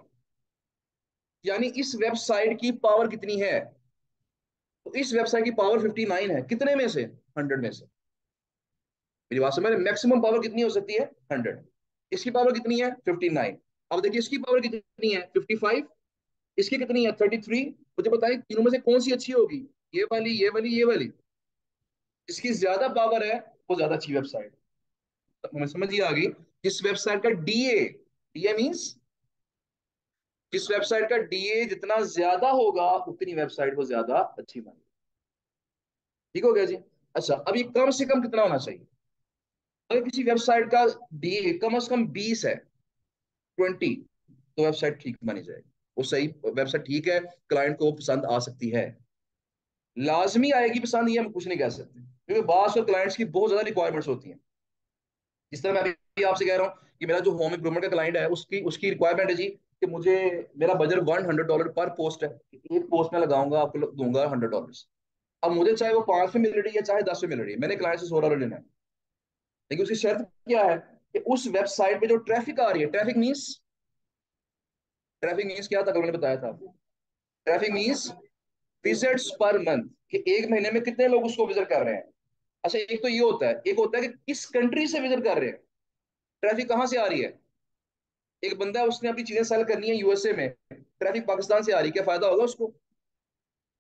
यानी इस वेबसाइट की पावर कितनी है। तो इस वेबसाइट की पावर 59 है, कितने में से, 100 में से। मेरी बात समझ, मैक्सिमम पावर कितनी हो सकती है, 100। इसकी पावर कितनी है, 59। अब देखिए इसकी पावर कितनी है, 55। इसकी कितनी है, 33। मुझे बताएं तीनों में से कौन सी अच्छी होगी, ये वाली, ये वाली, ये वाली। जिसकी ज्यादा पावर है वो ज्यादा अच्छी वेबसाइट। हमें समझ ही आ गई। जिस वेबसाइट का डीए, डीए मींस जिस वेबसाइट का डीए जितना ज्यादा होगा, उतनी वेबसाइट वो ज्यादा अच्छी मानी। ठीक हो गया जी। अच्छा अब ये कम से कम कितना होना चाहिए, अगर किसी वेबसाइट का डीए कम से कम 20 है, 20, तो वेबसाइट ठीक मानी जाएगी, वो सही वेबसाइट ठीक है, क्लाइंट को वो पसंद आ सकती है। लाजमी आएगी पसंद, ये हम कुछ नहीं कह सकते, क्योंकि बात क्लाइंट्स की बहुत ज्यादा रिक्वायरमेंट्स होती हैं। जिस तरह मैं अभी आपसे कह रहा हूँ कि मेरा जो होम इम्प्रूवमेंट का क्लाइंट है, उसकी उसकी रिक्वायरमेंट है जी कि मुझे, मेरा बजट $100 पर पोस्ट है, एक पोस्ट में लगाऊंगा आपको दूंगा $100। अब मुझे चाहे वो 5 में मिल रही है चाहे 10 में मिल रही है, मैंने क्लाइंट से $100 लेना है। लेकिन उसकी शर्त क्या है कि उस वेबसाइट पे जो ट्रैफिक आ रही है, ट्रैफिक मीन्स क्या था, कल मैंने बताया था आपको। Traffic means visits per month, कि एक महीने में कितने लोग उसको विजिट कर रहे हैं। अच्छा एक तो ये होता है, एक होता है कि किस कंट्री से विजिट कर रहे हैं, ट्रैफिक कहाँ से आ रही है। एक बंदा है, उसने अपनी चीजें सेल करनी है USA में, ट्रैफिक पाकिस्तान से आ रही है, क्या फायदा होगा उसको,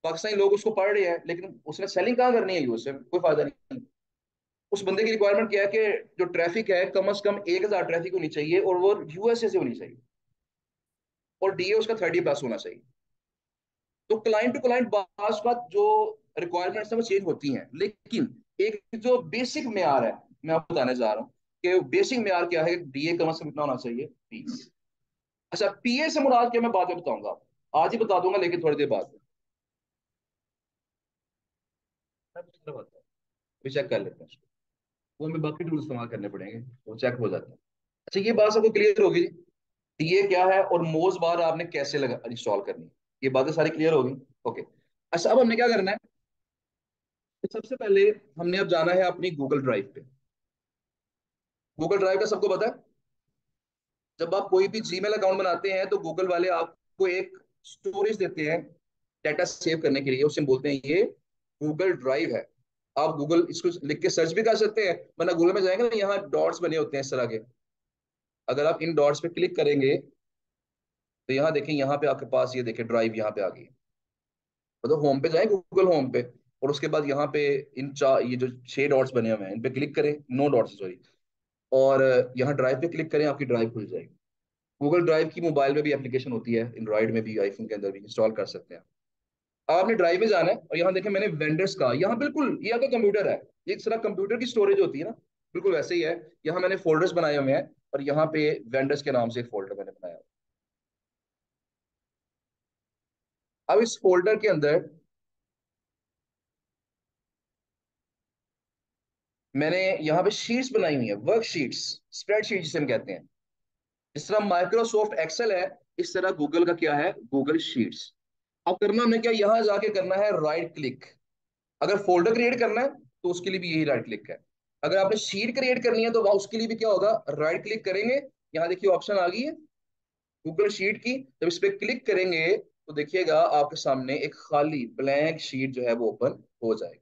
पाकिस्तानी लोग उसको पढ़ रहे हैं, लेकिन उसने सेलिंग कहाँ करनी है, USA में, कोई फायदा नहीं। उस बंदे की रिक्वायरमेंट क्या है कि जो ट्रैफिक है कम से कम 1000 ट्रैफिक होनी चाहिए, और वो USA से होनी चाहिए, और DA उसका 30+ होना चाहिए। तो क्लाइंट टू क्लाइंट बात का जो रिक्वायरमेंट्स है वो चेंज होती हैं, लेकिन एक जो बेसिक मेयार है, मैं आपको बताने जा रहा हूँ कि बेसिक मेयार क्या है, DA कम से कम कितना होना चाहिए, 20। अच्छा PA से मुराद क्या, मैं बाद में बताऊंगा आपको, आज ही बता दूंगा लेकिन थोड़ी देर बाद भी चेक कर लेते हैं उसको। वो हमें बाकी टूल इस्तेमाल करने पड़ेंगे, वो चेक हो जाता है। अच्छा ये बात सबको क्लियर होगी, DA क्या है और मोज बार आपने कैसे लगा इंस्टॉल करनी है, ये बातें सारी क्लियर होगी। ओके। अच्छा अब हमने क्या करना है, सबसे पहले हमने अब जाना है अपनी गूगल ड्राइव पे। गूगल ड्राइव का सबको पता है। जब आप कोई भी जीमेल अकाउंट बनाते हैं तो गूगल वाले आपको एक स्टोरेज देते हैं डाटा सेव करने के लिए, उसे हम बोलते हैं ये गूगल ड्राइव है। आप गूगल इसको लिख के सर्च भी कर सकते हैं, वरना गूगल में जाएंगे ना, यहाँ डॉट्स बने होते हैं इस तरह के। अगर आप इन डॉट्स पे क्लिक करेंगे तो यहाँ देखें, यहाँ पे आपके पास ये देखें ड्राइव यहाँ पे आ गई। मतलब होम पे जाए, गूगल होम पे, और उसके बाद यहाँ पे इन चार, ये जो 6 डॉट्स बने हुए हैं इन पे क्लिक करें, 9 डॉट्स सॉरी, और यहाँ ड्राइव पे क्लिक करें, आपकी ड्राइव खुल जाएगी। गूगल ड्राइव की मोबाइल में भी एप्लीकेशन होती है, एंड्रॉइड में भी, आईफोन के अंदर भी इंस्टॉल कर सकते हैं। अब आपने ड्राइव में जाना है और यहाँ देखें मैंने वेंडर्स का, यहाँ बिल्कुल ये आपका कंप्यूटर है, एक तरह कंप्यूटर की स्टोरेज होती है ना, बिल्कुल वैसे ही है। यहाँ मैंने फोल्डर्स बनाए हुए हैं और यहाँ पे वेंडर्स के नाम से एक फोल्डर मैंने बनाया हुआ है। अब इस फोल्डर के अंदर मैंने यहाँ पे शीट्स बनाई हुई है, वर्क शीट्स, स्प्रेडशीट जिसे हम कहते हैं। जिस तरह माइक्रोसॉफ्ट एक्सेल है, इस तरह गूगल का क्या है, गूगल शीट्स। अब करना हमने क्या, यहाँ जाके करना है राइट क्लिक। अगर फोल्डर क्रिएट करना है तो उसके लिए भी यही राइट क्लिक है। अगर आपने शीट क्रिएट करनी है तो वह उसके लिए भी क्या होगा, राइट क्लिक करेंगे। यहाँ देखिए ऑप्शन आ गई है गूगल शीट की, जब इस पे क्लिक करेंगे तो देखिएगा आपके सामने एक खाली ब्लैंक शीट जो है वो ओपन हो जाएगी।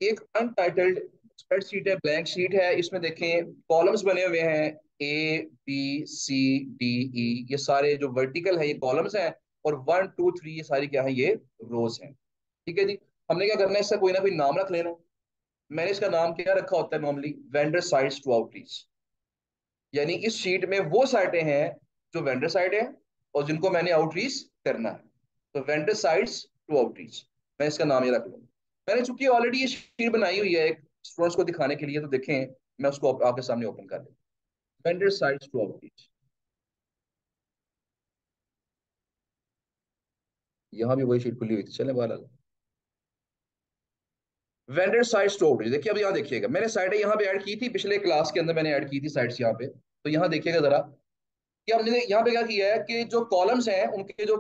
एक अनटाइटल्ड स्प्रेडशीट है, ब्लैंक शीट है, इसमें देखें कॉलम्स बने हुए हैं, A B C D E, ये सारे जो वर्टिकल है ये कॉलम्स हैं, और 1 2 3 ये सारी क्या है, ये रोज हैं। ठीक है जी। हमने क्या करना है, इसका कोई ना कोई नाम रख लेना है। मैंने इसका नाम क्या रखा होता है normally, vendor sites to outreach. यानी इस शीट में वो साइटें हैं जो वेंडर साइट है और जिनको मैंने आउटरीच करना है। तो वेंडर साइट्स टू आउटरीच, मैं इसका नाम ये रख लूंगा। मैंने चूंकि ऑलरेडी ये शीट बनाई हुई है एक स्टूडेंट्स को दिखाने के लिए, तो देखें मैं उसको आपके सामने ओपन कर लेता हूं, वेंडर साइट्स टू आउटरीच। यहाँ भी वही शीट खुली हुई थी, चले बाहर आ जाओ। वेंडर साइट्स टू आउटरीच, देखिए अब यहाँ देखिएगा मैंने साइटें यहाँ पे ऐड की थी, पिछले क्लास के अंदर मैंने ऐड की थी साइट्स यहाँ पे। तो यहाँ देखिएगा जरा कि हमने यहाँ पे क्या किया है कि जो कॉलम्स हैं उनके जो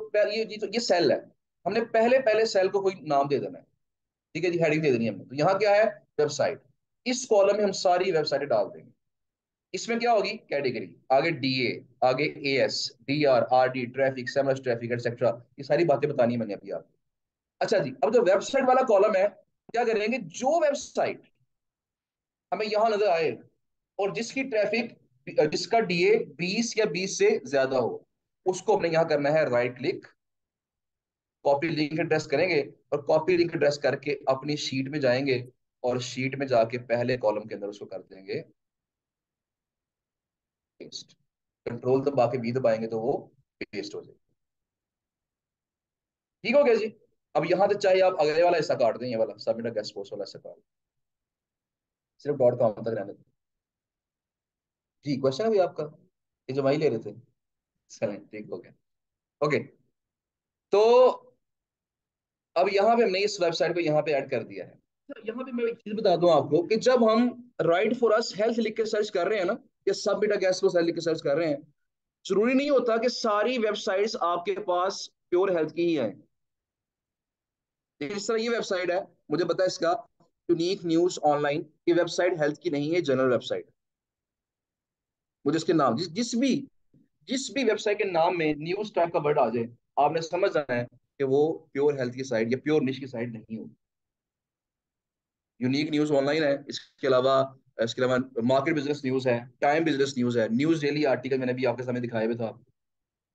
ये सेल है, हमने पहले पहले सेल को कोई नाम दे देना है। ठीक है जी, हेडिंग दे देनी है हमने। तो यहाँ क्या है, वेबसाइट। इस कॉलम में हम सारी वेबसाइटें डाल देंगे। इसमें क्या होगी, कैटेगरी, आगे डीए, आगे AS, DR, RD, traffic, Semrush traffic etcetera, ये सारी बातें बतानी है मैंने अभी आपको। अच्छा जी, अब जो वेबसाइट वाला कॉलम है, क्या करेंगे, जो वेबसाइट हमें यहाँ नजर आए और जिसकी ट्रैफिक, जिसका डीए 20 या 20 से ज्यादा हो, उसको अपने यहाँ करना है right click, copy link address करेंगे, और कॉपी लिंक एड्रेस करके अपनी शीट में जाएंगे और शीट में जाके पहले कॉलम के अंदर उसको कर देंगे पेस्ट। कंट्रोल दबा के बी दबाएंगे तो वो पेस्ट हो जाएगी। ठीक हो गया जी। अब यहाँ से चाहे आप अगले वाला हिस्सा काट दें, ये वाला सबमिट गेस्ट पोस्ट वाला हिस्सा काट दें, सिर्फ डॉट कॉम तक रहने दें। जी क्वेश्चन है भी आपका, ये जो वही ले रहे थे। चलें ठीक हो गया। ओके, तो अब यहाँ पे हमने इस वेबसाइट को यहाँ पे ऐड कर दिया है। तो यहाँ पे मैं एक चीज बता दूं आपको कि जब हम राइट फॉर अस हेल्थ लिख के सर्च कर रहे हैं ना, या सबमिट अ गेस्ट पोस्ट लिख के सर्च कर रहे हैं, जरूरी नहीं होता कि सारी वेबसाइट्स आपके पास प्योर हेल्थ की ही आए। इस तरह ये वेबसाइट है, मुझे पता है इसका, यूनिक न्यूज ऑनलाइन, ये वेबसाइट हेल्थ की नहीं है, जनरल वेबसाइट। मुझे इसके नाम, जिस भी वेबसाइट के नाम में न्यूज टाइप का वर्ड आ जाए, आपने समझ जाना है कि वो प्योर हेल्थ की साइट या प्योर निश की साइट नहीं होगी। यूनिक न्यूज ऑनलाइन है, इसके अलावा मार्केट बिजनेस न्यूज है, टाइम बिजनेस न्यूज है, न्यूज डेली आर्टिकल मैंने भी आपके सामने दिखाया भी था।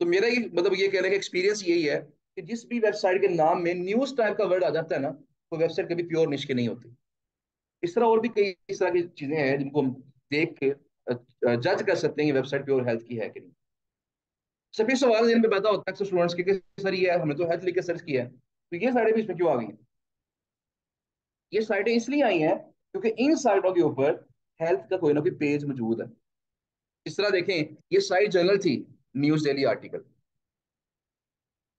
तो मेरा ये मतलब ये कहने का एक्सपीरियंस यही है कि जिस भी वेबसाइट के नाम में न्यूज टाइप का वर्ड आ जाता है ना, तो वेबसाइट कभी प्योर निश की नहीं होती। इस तरह और भी कई इस तरह की चीजें हैं जिनको हम देख के जज कर सकते हैं कि वेबसाइट प्योर हेल्थ की है कि नहीं। सभी सवाल जिन पे पैदा होता है अक्सर स्टूडेंट्स के कि सर ये है, हमने तो हेल्थ लिख के सर्च किया है, तो ये साइटें भी इसमें क्यों आ गई हैं? ये साइटें इसलिए आई हैं क्योंकि इन साइटों के ऊपर हेल्थ का कोई ना कोई पेज मौजूद है। इस तरह देखें, ये साइट जर्नल थी, न्यूज डेली आर्टिकल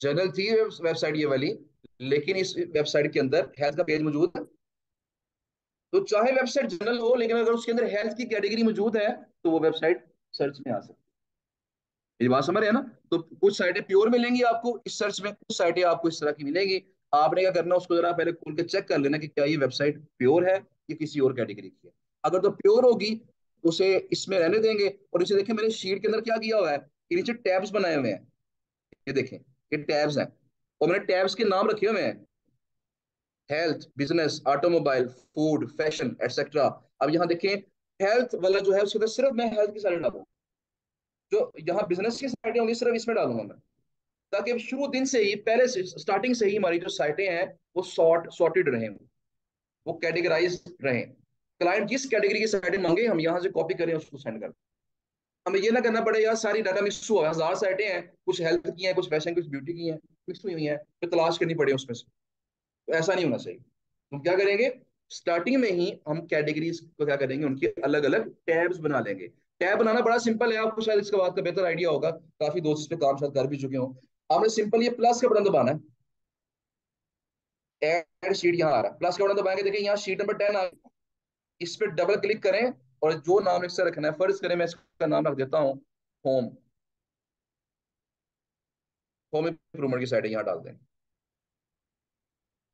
जर्नल थी वेबसाइट ये वाली, लेकिन इस वेबसाइट के अंदर हेल्थ का पेज मौजूद है। तो चाहे वेबसाइट जनरल हो, लेकिन अगर उसके अंदर हेल्थ की कैटेगरी मौजूद है तो वो वेबसाइट सर्च में आ सकती है। मेरी बात समझ रहे हैं ना? तो कुछ साइटें प्योर मिलेंगी आपको इस सर्च में, कुछ साइटें आपको इस तरह की मिलेंगी। आपने क्या करना, उसको जरा पहले खोल के चेक कर लेना कि क्या ये वेबसाइट प्योर है या किसी और कैटेगरी की है। अगर तो प्योर होगी उसे इसमें रहने देंगे। और इसे देखें मैंने शीट के अंदर क्या किया हुआ है, ये नीचे टैब्स बनाए हुए हैं, ये देखें ये टैब्स हैं, और मैंने टैब्स के नाम रखे हुए हैं, health, business, automobile, food, fashion etcetera. अब यहाँ देखें हेल्थ वाला जो है उसके अंदर सिर्फ मैं हेल्थ की साइड डालूंगा, जो यहाँ बिजनेस की साइडें होंगी सिर्फ इसमें डालूंगा मैं, ताकि अब शुरू दिन से ही पहले से स्टार्टिंग से ही हमारी जो साइटें हैं वो सॉर्टेड रहें, वो कैटेगराइज रहें। क्लाइंट जिस कैटेगरी की साइटें मांगे हम यहाँ से कॉपी करें उसको सेंड करें। हमें ये ना करना पड़े यार सारी डाटा मिक्स हुआ है, 1000 साइटें हैं, कुछ हेल्थ की हैं, कुछ फैशन, कुछ ब्यूटी की हैं, मिक्स हुई हुई हैं, फिर तलाश करनी पड़े उसमें से। तो ऐसा नहीं होना चाहिए। हम क्या करेंगे, स्टार्टिंग में ही हम कैटेगरीज को क्या करेंगे, उनके अलग अलग टैब्स बना लेंगे। टैब बनाना बड़ा सिंपल है, आपको शायद इसके बात का बेहतर आइडिया होगा, काफी दोस्त इस पे काम शायद कर भी चुके हो। आपने सिंपल ये प्लस का बटन दबाना है, ऐड शीट यहाँ आ रहा है, प्लस का बटन दबाएंगे, देखिए यहाँ शीट नंबर 10 आ गई। इस पे डबल क्लिक करें और जो नाम इससे रखना है, फर्ज करें मैं इसका नाम रख देता हूँ होम, होम इंप्रूवमेंट की साइड यहाँ डाल दें।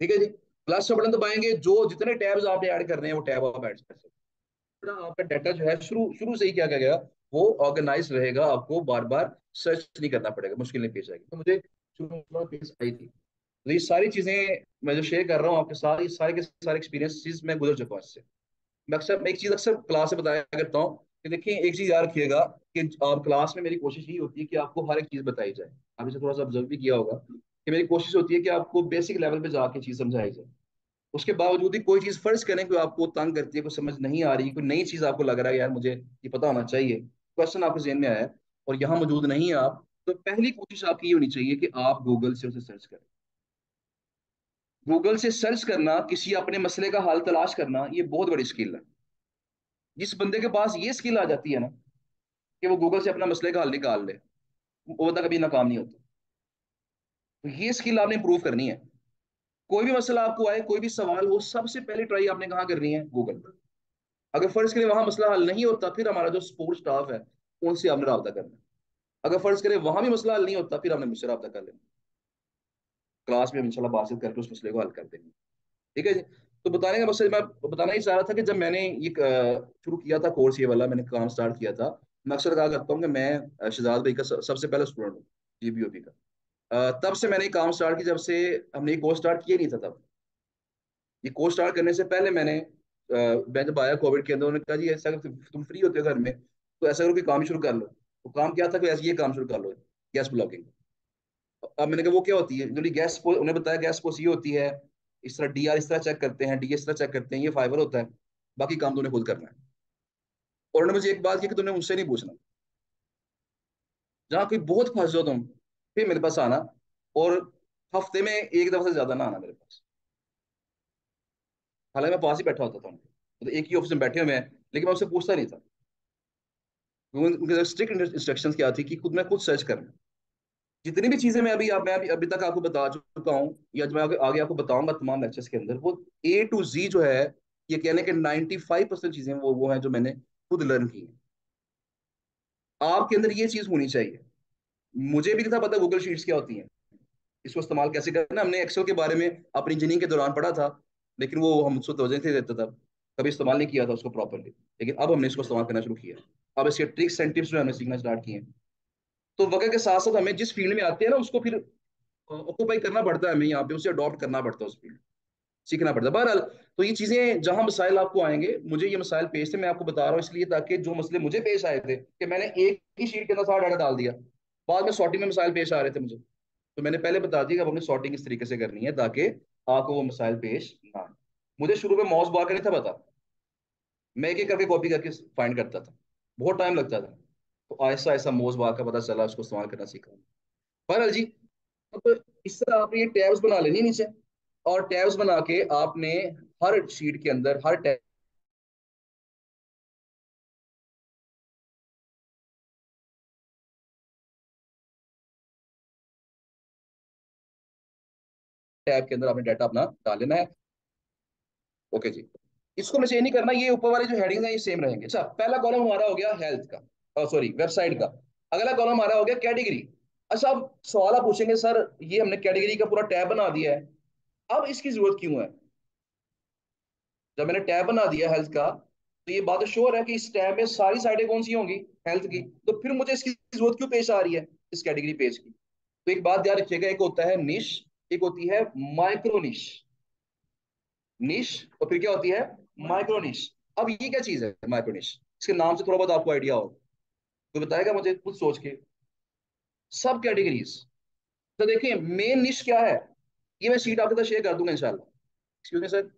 ठीक है जी, प्लस का बटन दबाएंगे, जो जितने टैब्स आपने ऐड करने हैं वो टैब आप ऐड कर सकते हैं। आपका डाटा जो है शुरू शुरू से ही क्या किया गया, वो ऑर्गेनाइज रहेगा, आपको बार बार सर्च नहीं करना पड़ेगा, मुश्किल नहीं पेश आएगी। तो मुझे शुरू में पेश आई थी। तो ये सारी चीजें मैं जो शेयर कर रहा हूँ आपके साथ, ये सारे के सारे एक्सपीरियंसेस मैं गुजर चुका हूँ इससे। मैं एक चीज अक्सर क्लास में बताया करता हूँ कि देखिए एक चीज याद रखिएगा कि आप क्लास में, मेरी कोशिश यही होती है कि आपको हर एक चीज बताई जाए। आप इसे थोड़ा सा ऑब्जर्व भी किया होगा कि मेरी कोशिश होती है कि आपको बेसिक लेवल पे जाके चीज समझाई जाए। उसके बावजूद ही कोई चीज फर्ज करें कि आपको तंग करती है, कोई समझ नहीं आ रही, कोई नई चीज आपको लग रहा है यार मुझे ये पता होना चाहिए, क्वेश्चन आपके जेहन में आया है और यहाँ मौजूद नहीं है आप, तो पहली कोशिश आपकी ये होनी चाहिए कि आप गूगल से उसे सर्च करें। गूगल से सर्च करना, किसी अपने मसले का हल तलाश करना, ये बहुत बड़ी स्किल है। जिस बंदे के पास ये स्किल आ जाती है ना कि वो गूगल से अपना मसले का हल निकाल ले, वो बंदा कभी नाकाम नहीं होता। तो ये स्किल आपने इंप्रूव करनी है। कोई भी मसला आपको आए, कोई भी सवाल हो, सबसे पहले ट्राई आपने कहाँ करनी है, गूगल पर। अगर फर्ज करें वहां मसला हल नहीं होता, फिर हमारा जो सपोर्ट स्टाफ है उनसे आपने रब्ता करना है। अगर फर्ज करें वहां भी मसला हल नहीं होता, फिर हमने मुझसे रब्ता कर लेना। क्लास में हम इंशाल्लाह बातचीत करके उस मसले को हल कर देंगे। ठीक है जी। तो बताने का मकसद मैं बताना ही चाह रहा था कि जब मैंने ये शुरू किया था कोर्स, ये वाला मैंने काम स्टार्ट किया था, मैं अक्सर कहा करता हूँ कि मैं शहजाद भाई का सबसे पहला स्टूडेंट हूँ, जीबीओपी का। तब से मैंने ये काम स्टार्ट किया, जब से हमने ये कोर्स स्टार्ट किया नहीं था तब। ये कोर्स स्टार्ट करने से पहले मैं जब आया कोविड के अंदर, उन्होंने कहा जी ऐसा अगर तुम फ्री होते हो घर में तो ऐसा करो कि काम शुरू कर लो। तो काम क्या था कि ऐसे ये काम शुरू कर लो, गैस ब्लॉकिंग। अब मैंने कहा वो क्या होती है, जो गैस, उन्हें बताया गैस पोस्ट ये होती है, इस तरह डीआर इस तरह चेक करते हैं, डी इस तरह चेक करते हैं, ये फाइबर होता है, बाकी काम तूने खुद करना है। और उन्होंने मुझे एक बात की कि तुमने मुझसे नहीं पूछना, जहाँ कोई बहुत फंस जाओ तुम, फिर मेरे पास आना, और हफ्ते में एक दफा से ज्यादा ना आना मेरे पास। हालांकि मैं पास ही बैठा होता था उनके, तो एक ही ऑफिस में बैठे हुए हैं, लेकिन मैं उससे पूछता नहीं था। उनके स्ट्रिक्ट इंस्ट्रक्शंस क्या थी कि खुद मैं खुद सर्च करना। जितनी भी चीजें मैं अभी तक आपको बता चुका हूँ, या जो मैं आगे आपको बताऊंगा तमाम लेक्चर्स के अंदर, वो A to Z जो है, ये कहने के 95% चीजें वो हैं जो मैंने खुद लर्न की हैं। आपके अंदर ये चीज होनी चाहिए। मुझे भी नहीं था पता गूगल शीट्स क्या होती हैं, इसको इस्तेमाल कैसे करना। हमने एक्सेल के बारे में अपनी इंजीनियरिंग के दौरान पढ़ा था, लेकिन वो हम उसको तवज्जो नहीं देता था, कभी इस्तेमाल नहीं किया था उसको प्रॉपरली। लेकिन अब हमने इसको इस्तेमाल करना शुरू किया, अब इसके ट्रिक्स एंड टिप्स जो हमने सीखना स्टार्ट किए हैं। तो वक्त के साथ साथ हमें जिस फील्ड में आते हैं ना, उसको फिर ऑक्यूपाई करना पड़ता है, हमें यहाँ पे उसे अडॉप्ट करना पड़ता है, उस फील्ड सीखना पड़ता है। बहरहाल, तो ये चीजें जहां मसाइल आपको आएंगे, मुझे ये मसाइल पेश थे, मैं आपको बता रहा हूँ इसलिए ताकि जो मसले मुझे पेश आए थे कि मैंने एक ही शीट के अंदर सारा डाटा डाल दिया, बाद में सॉर्टिंग में मसाइल पेश आ रहे थे मुझे, तो मैंने पहले बता दिया कि अब अपनी सॉर्टिंग इस तरीके से करनी है ताकि आपको वो मसाइल पेश ना आए। मुझे शुरू में माउस बार का नहीं था पता, मैं एक एक करके कॉपी करके फाइंड करता था, बहुत टाइम लगता था। तो आहिस्ता आहिस्ता माउस बार का पता चला, उसको इस्तेमाल करना सीखा। बहरहाल जी, अब इस तरह आपने ये टैब्स बना लेनी है नीचे, और टैब्स बना के आपने हर शीट के अंदर, हर टैब के अंदर आपने डाटा अपना डाल लेना है। ओके जी, इसको मुझे नहीं करना, ये ऊपर वाले जो हेडिंग्स हैं ये सेम रहेंगे। अच्छा, पहला कॉलम हमारा हो गया हेल्थ का, सॉरी वेबसाइट का। अगला कॉलम हमारा हो गया कैटेगरी। अच्छा, अब सवाल आप पूछेंगे सर ये हमने कैटेगरी का पूरा टैब बना दिया है, अब इसकी जरूरत क्यों है। जब मैंने टैब बना दिया हेल्थ का, तो ये बात श्योर है कि इस टैब में सारी साइडें कौन सी होंगी, हेल्थ की। तो फिर मुझे इसकी जरूरत क्यों पेश आ रही है इस कैटेगरी पेज की। तो एक बात ध्यान रखिएगा, एक होता है निश, एक होती है माइक्रो निश। निश और फिर क्या होती है, माइक्रो निश। अब ये क्या चीज है माइक्रो निश, इसके नाम से थोड़ा बहुत आपको आइडिया हो, तो बताएगा मुझे खुद सोच के। सब कैटेगरीज। तो देखिए मेन निश क्या है, ये मैं शीट आपके साथ शेयर कर दूंगा इंशाल्लाह। एक्सक्यूज मी सर,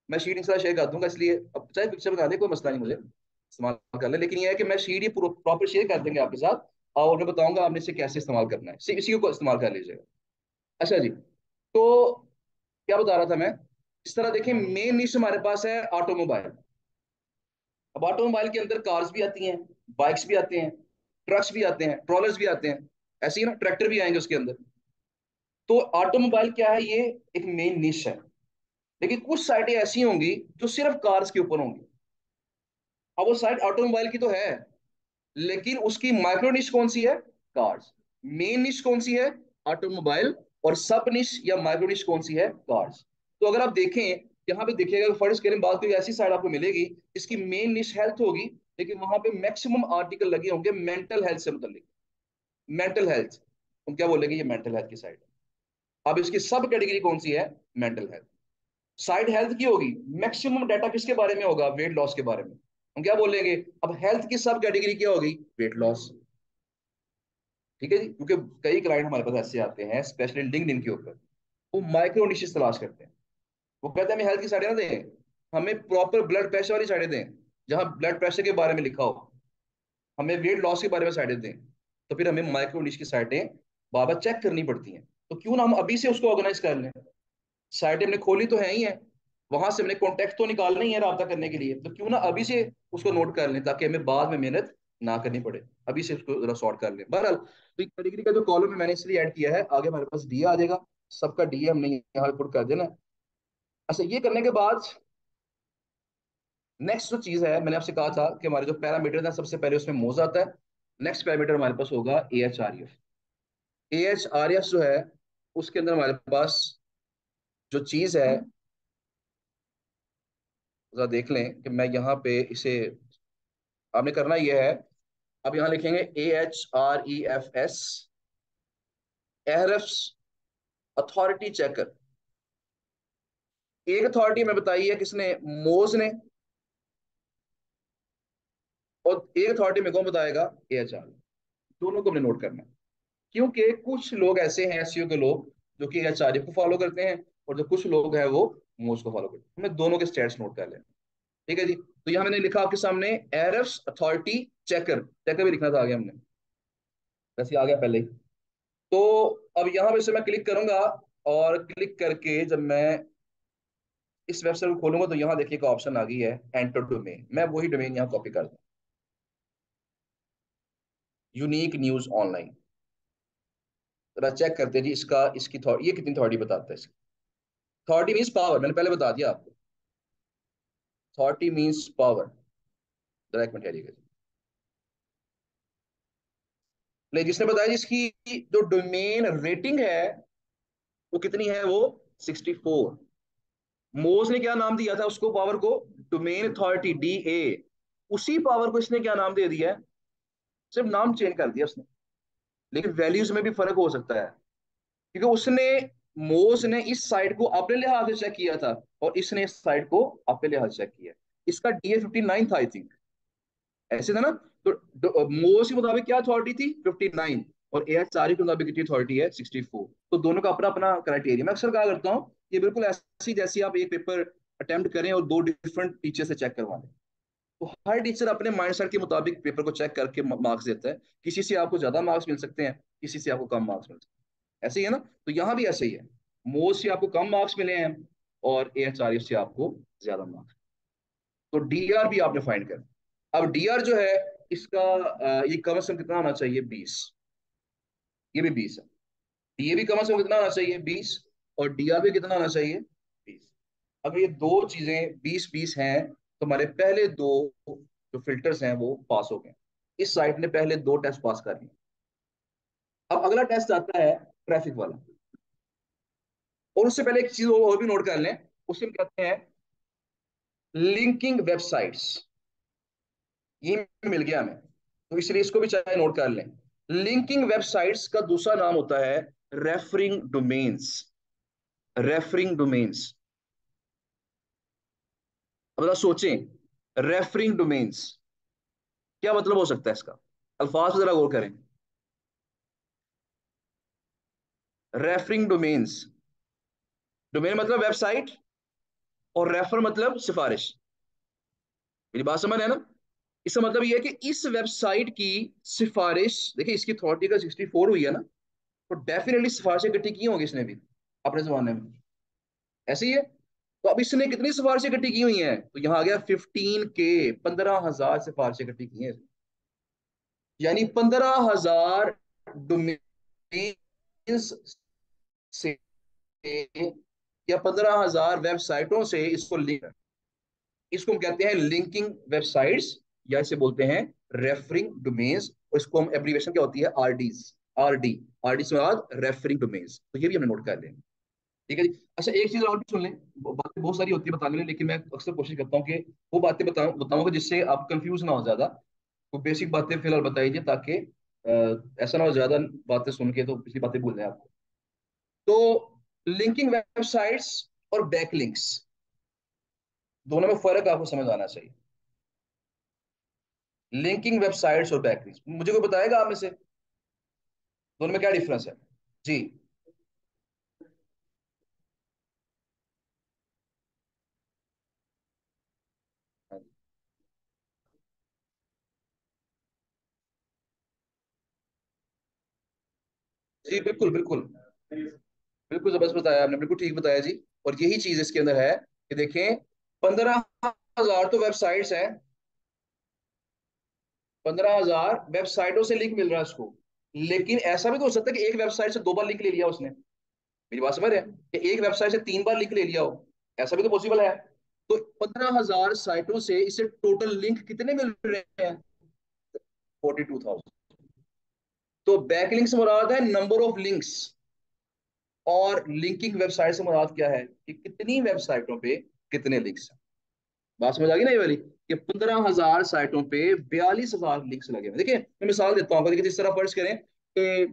मैं शीट इंशाल्लाह शेयर कर दूंगा, इसलिए अब चाहे पिक्चर बना दे कोई मसला नहीं मुझे, इस्तेमाल कर ले। लेकिन ये है कि मैं शीट ये प्रॉपर शेयर कर देंगे आपके साथ, और मैं बताऊंगा आपने इसे कैसे इस्तेमाल करना है, इसी को इस्तेमाल कर लीजिएगा। अच्छा जी, तो क्या बता रहा था मैं। इस तरह देखिए मेन निश हमारे पास है ऑटोमोबाइल। अब ऑटोमोबाइल के अंदर कार्स भी आती हैं, बाइक्स भी आते हैं, ट्रक्स भी आते हैं, ट्रॉलर्स भी आते हैं, ऐसे ही ना ट्रैक्टर भी आएंगे उसके अंदर। तो ऑटोमोबाइल क्या है, ये एक मेन निश है। लेकिन कुछ साइटें ऐसी होंगी जो सिर्फ कार्स के ऊपर होंगी। अब वो साइट ऑटोमोबाइल की तो है, लेकिन उसकी माइक्रो निश कौन सी है, कार्स। मेन निश कौन सी है, ऑटोमोबाइल। और सब निश या माइक्रो निश कौन सी है, कार्स। तो अगर आप देखें, यहाँ पे देखिएगा कि फर्स्ट के बात कोई ऐसी साइड आपको मिलेगी इसकी मेन निश हेल्थ होगी, लेकिन वहां पे मैक्सिमम आर्टिकल लगे होंगे मेंटल हेल्थ से मुतल्लिक। मेंटल हेल्थ, हम क्या बोलेंगे, ये मेंटल हेल्थ की साइड है। अब इसकी सब कैटेगरी कौन सी है, मेंटल हेल्थ। साइड हेल्थ की होगी, मैक्सिमम डाटा किसके बारे में होगा, वेट लॉस के बारे में। हम क्या बोलेंगे, अब हेल्थ की सब कैटेगरी क्या होगी, वेट लॉस। ठीक है जी, क्योंकि कई क्लाइंट हमारे पास ऐसे आते हैं स्पेशली लिंक्डइन के ऊपर, वो माइक्रो निशेस तलाश करते हैं। वो कहते हैं हमें हेल्थ की साइडें ना दें, हमें प्रॉपर ब्लड प्रेशर वाली साइडें दें, जहां ब्लड प्रेशर के बारे में लिखा हो। हमें वेट लॉस के बारे में साइडें दें। तो फिर हमें माइक्रो निश की साइटें बार बार चेक करनी पड़ती हैं। तो क्यों ना हम अभी से उसको ऑर्गेनाइज कर लें। साइटें हमने खोली तो है ही है, वहां से हमने कॉन्टेक्ट तो निकालना ही है रब्ता करने के लिए, तो क्यों ना अभी से उसको नोट कर लें, ताकि हमें बाद में मेहनत ना करनी पड़े। अभी से उसको जरा सॉर्ट कर लें। बहरहाल तो कैटेगरी का जो कॉलम है मैंने इसलिए ऐड किया है, आगे हमारे पास डी आ जाएगा, सबका डी हमने यहाँ पुट कर देना है। अच्छा, ये करने के बाद नेक्स्ट जो चीज है, मैंने आपसे कहा था कि हमारे जो पैरामीटर है सबसे पहले उसमें मोज आता है। नेक्स्ट पैरामीटर हमारे पास होगा ए एच आर एफ। ए एच आर एफ जो है, उसके अंदर हमारे पास जो चीज है, जरा देख लें कि मैं यहाँ पे इसे, आपने करना यह है, अब यहाँ लिखेंगे A H R E F S, Ahrefs authority checker. एक अथॉरिटी में बताई है किसने, मोज ने, और एक अथॉरिटी में कौन बताएगा, ए एच आर। दोनों को हमने नोट करना है, क्योंकि कुछ लोग ऐसे हैं एसईओ के लोग जो कि एच आर को फॉलो करते हैं, और जो कुछ लोग हैं वो मोज को फॉलो करते हैं। हमें दोनों के स्टेट्स नोट कर लेना। ठीक है जी, तो यहाँ मैंने लिखा आपके सामने एरफ्स अथॉरिटी चेकर, चेकर भी लिखना था आगे हमने, वैसे आ गया पहले ही। तो अब यहाँ पे से मैं क्लिक करूंगा, और क्लिक करके जब मैं इस वेबसाइट को खोलूंगा तो यहाँ देखिए का ऑप्शन आ गई है एंटर डोमेन। मैं वही डोमेन यहाँ कॉपी कर दूँ, यूनिक न्यूज ऑनलाइन। जरा चेक करते हैं जी इसका, इसकी ये कितनी अथॉरिटी बताता है इसकी। अथॉरिटी मीन्स पावर, मैंने पहले बता दिया आपको, अथॉरिटी मीन्स पावर। जरा एक मिनट ठहरिएगा जी। ले जिसने बताया जी इसकी जो डोमेन रेटिंग है वो कितनी है, वो 64। मोज ने क्या नाम दिया था उसको, पावर को, डोमेन अथॉरिटी डी ए। उसी पावर को इसने क्या नाम दे दिया है, सिर्फ नाम चेंज कर दिया उसने, लेकिन वैल्यूज में भी फर्क हो सकता है। क्योंकि उसने, मोज ने इस साइड को अपने लिहाज से चेक किया था, और इसने इस साइड को अपने लिहाज से चेक किया। इसका डी ए 59 था आई थिंक, ऐसे था ना। तो मोज के मुताबिक क्या अथॉरिटी थी, 59, और ए एच आर के मुताबिक कितनी अथॉरिटी है, 64। तो दोनों का अपना अपना क्राइटेरिया। मैं अक्सर कहा करता हूँ ये बिल्कुल ऐसी जैसी आप एक पेपर अटेम्प्ट करें और दो डिफरेंट टीचर से चेक करवा लें। तो हर टीचर अपने माइंडसेट के मुताबिक पेपर को चेक करके मार्क्स देता है। किसी से आपको ज्यादा मार्क्स मिल सकते हैं, किसी से आपको कम मार्क्स मिल सकते हैं, ऐसे ही है ना। तो यहाँ भी ऐसे ही है, मोज से आपको कम मार्क्स मिले हैं, और ए एच आर से आपको ज्यादा मार्क्स। तो डी आर भी आपने फाइंड कर। अब डी आर जो है इसका, ये कम से कम कितना होना चाहिए, 20। ये भी 20 है। ये भी कम से कम कितना होना चाहिए, 20। और डी आर भी कितना होना चाहिए, 20। अगर ये दो चीजें 20-20 हैं, तो हमारे पहले दो जो फिल्टर्स हैं वो पास हो गए। इस साइट ने पहले दो टेस्ट पास कर लिए। अब अगला टेस्ट आता है ट्रैफिक वाला। और उससे पहले एक चीज और भी नोट कर लें, उसे हम कहते हैं लिंकिंग वेबसाइट्स, ये मिल गया हमें, तो इसलिए इसको भी चाहे नोट कर लें। लिंकिंग वेबसाइट्स का दूसरा नाम होता है रेफरिंग डोमेन्स। रेफरिंग डोमेन्स, अब जरा सोचें, रेफरिंग डोमेन्स क्या मतलब हो सकता है इसका, अल्फाज पे जरा गौर करें। रेफरिंग डोमेन्स, डोमेन मतलब वेबसाइट, और रेफर मतलब सिफारिश। मेरी बात समझ है ना? इसका मतलब ये है कि इस वेबसाइट की सिफारिश, देखिए इसकी अथॉरिटी का 64 हुई है ना, तो डेफिनेटली सिफारिशें इकट्ठी की होंगी इसने भी अपने जमाने में, ऐसे ही है। तो अब इसने कितनी सिफारिशें इकट्ठी की हुई हैं, तो यहां आ गया 15 के, 15,000 सिफारिशें इकट्ठी की हैं इसने। यानी 15,000 डोमेन्स से या 15,000 वेबसाइटों से इसको लिंक, इसको हम कहते हैं लिंकिंग वेबसाइट्स, या इसे बोलते हैं रेफरिंग डोमेन्स, और इसको हम एब्रीवेशन क्या होती है, आरडीज। आरडी, आरडी से बाद रेफरिंग डोमेन्स, तो ये भी हमने नोट कर लें। ठीक है जी। अच्छा, एक चीज और भी सुन लें, बातें बहुत सारी होती है बताने में, लेकिन मैं अक्सर कोशिश करता हूँ कि वो बातें बताऊंगा जिससे आप कंफ्यूज ना हो ज्यादा। तो बेसिक बातें फिलहाल बताइए, ताकि ऐसा ना हो ज्यादा बातें सुन के तो पिछली बातें भूल जाए आपको। तो लिंकिंग वेबसाइट्स और बैकलिंक्स, दोनों में फर्क आपको समझ आना चाहिए। लिंकिंग वेबसाइट्स और बैकलिंक्स, मुझे कोई बताएगा आप में से दोनों में क्या डिफरेंस है? जी। जी बिल्कुल बिल्कुल, बिल्कुल जबरदस्त बताया आपने, बिल्कुल ठीक बताया जी। और यही चीज इसके अंदर है कि देखें, 15,000 तो वेबसाइट्स हैं, 15,000 वेबसाइटों से लिंक मिल रहा है उसको। लेकिन ऐसा भी तो हो सकता है कि एक वेबसाइट से 2 बार लिंक ले लिया उसने। मेरी बात समझ रहे हैं, कि एक वेबसाइट से 3 बार लिंक ले लिया हो, ऐसा भी तो पॉसिबल है। तो 15,000 साइटों से इसे टोटल लिंक कितने मिल रहे हैं? 42,000। तो बैकलिंक से मुराद है नंबर ऑफ लिंक्स, और लिंकिंग वेबसाइट से मुराद क्या है कि कितनी वेबसाइटों पे कितने लिंक्स हैं। बात समझ आ गई ना ये वाली, कि 15,000 साइटों पे 42,000 लिंक्स लगे हुए हैं। देखिए मैं मिसाल देता हूँ, देखिए जिस तरह फर्ज करें कि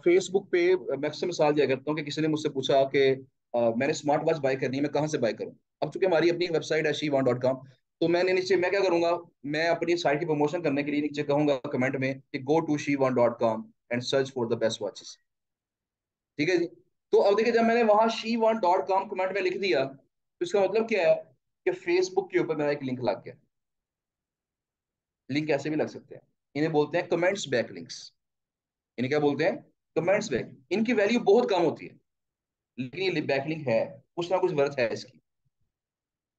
फेसबुक पे, मैं अक्सर मिसाल दिया करता हूँ कि किसी ने मुझसे पूछा कि मैंने स्मार्ट वॉच बाय करनी है, मैं कहाँ से बाय करूँ? अब चूंकि हमारी अपनी वेबसाइट है शी1.com, तो मैंने नीचे मैं क्या करूंगा, मैं अपनी साइट की प्रमोशन करने के लिए नीचे कहूंगा कमेंट में कि गो टू शी1.com and search for the best watches. ठीक है जी। तो अब देखिए, जब मैंने वहां शी1.com कमेंट में लिख दिया, तो इसका मतलब क्या है कि फेसबुक के ऊपर मेरा एक लिंक लग गया। लिंक ऐसे भी लग सकते हैं, इन्हें बोलते हैं कमेंट्स बैक लिंक्स। इन्हें क्या बोलते हैं? Comments back. इनकी वैल्यू बहुत कम होती है, लेकिन ये बैक लिंक है, कुछ ना कुछ वर्थ है इसकी।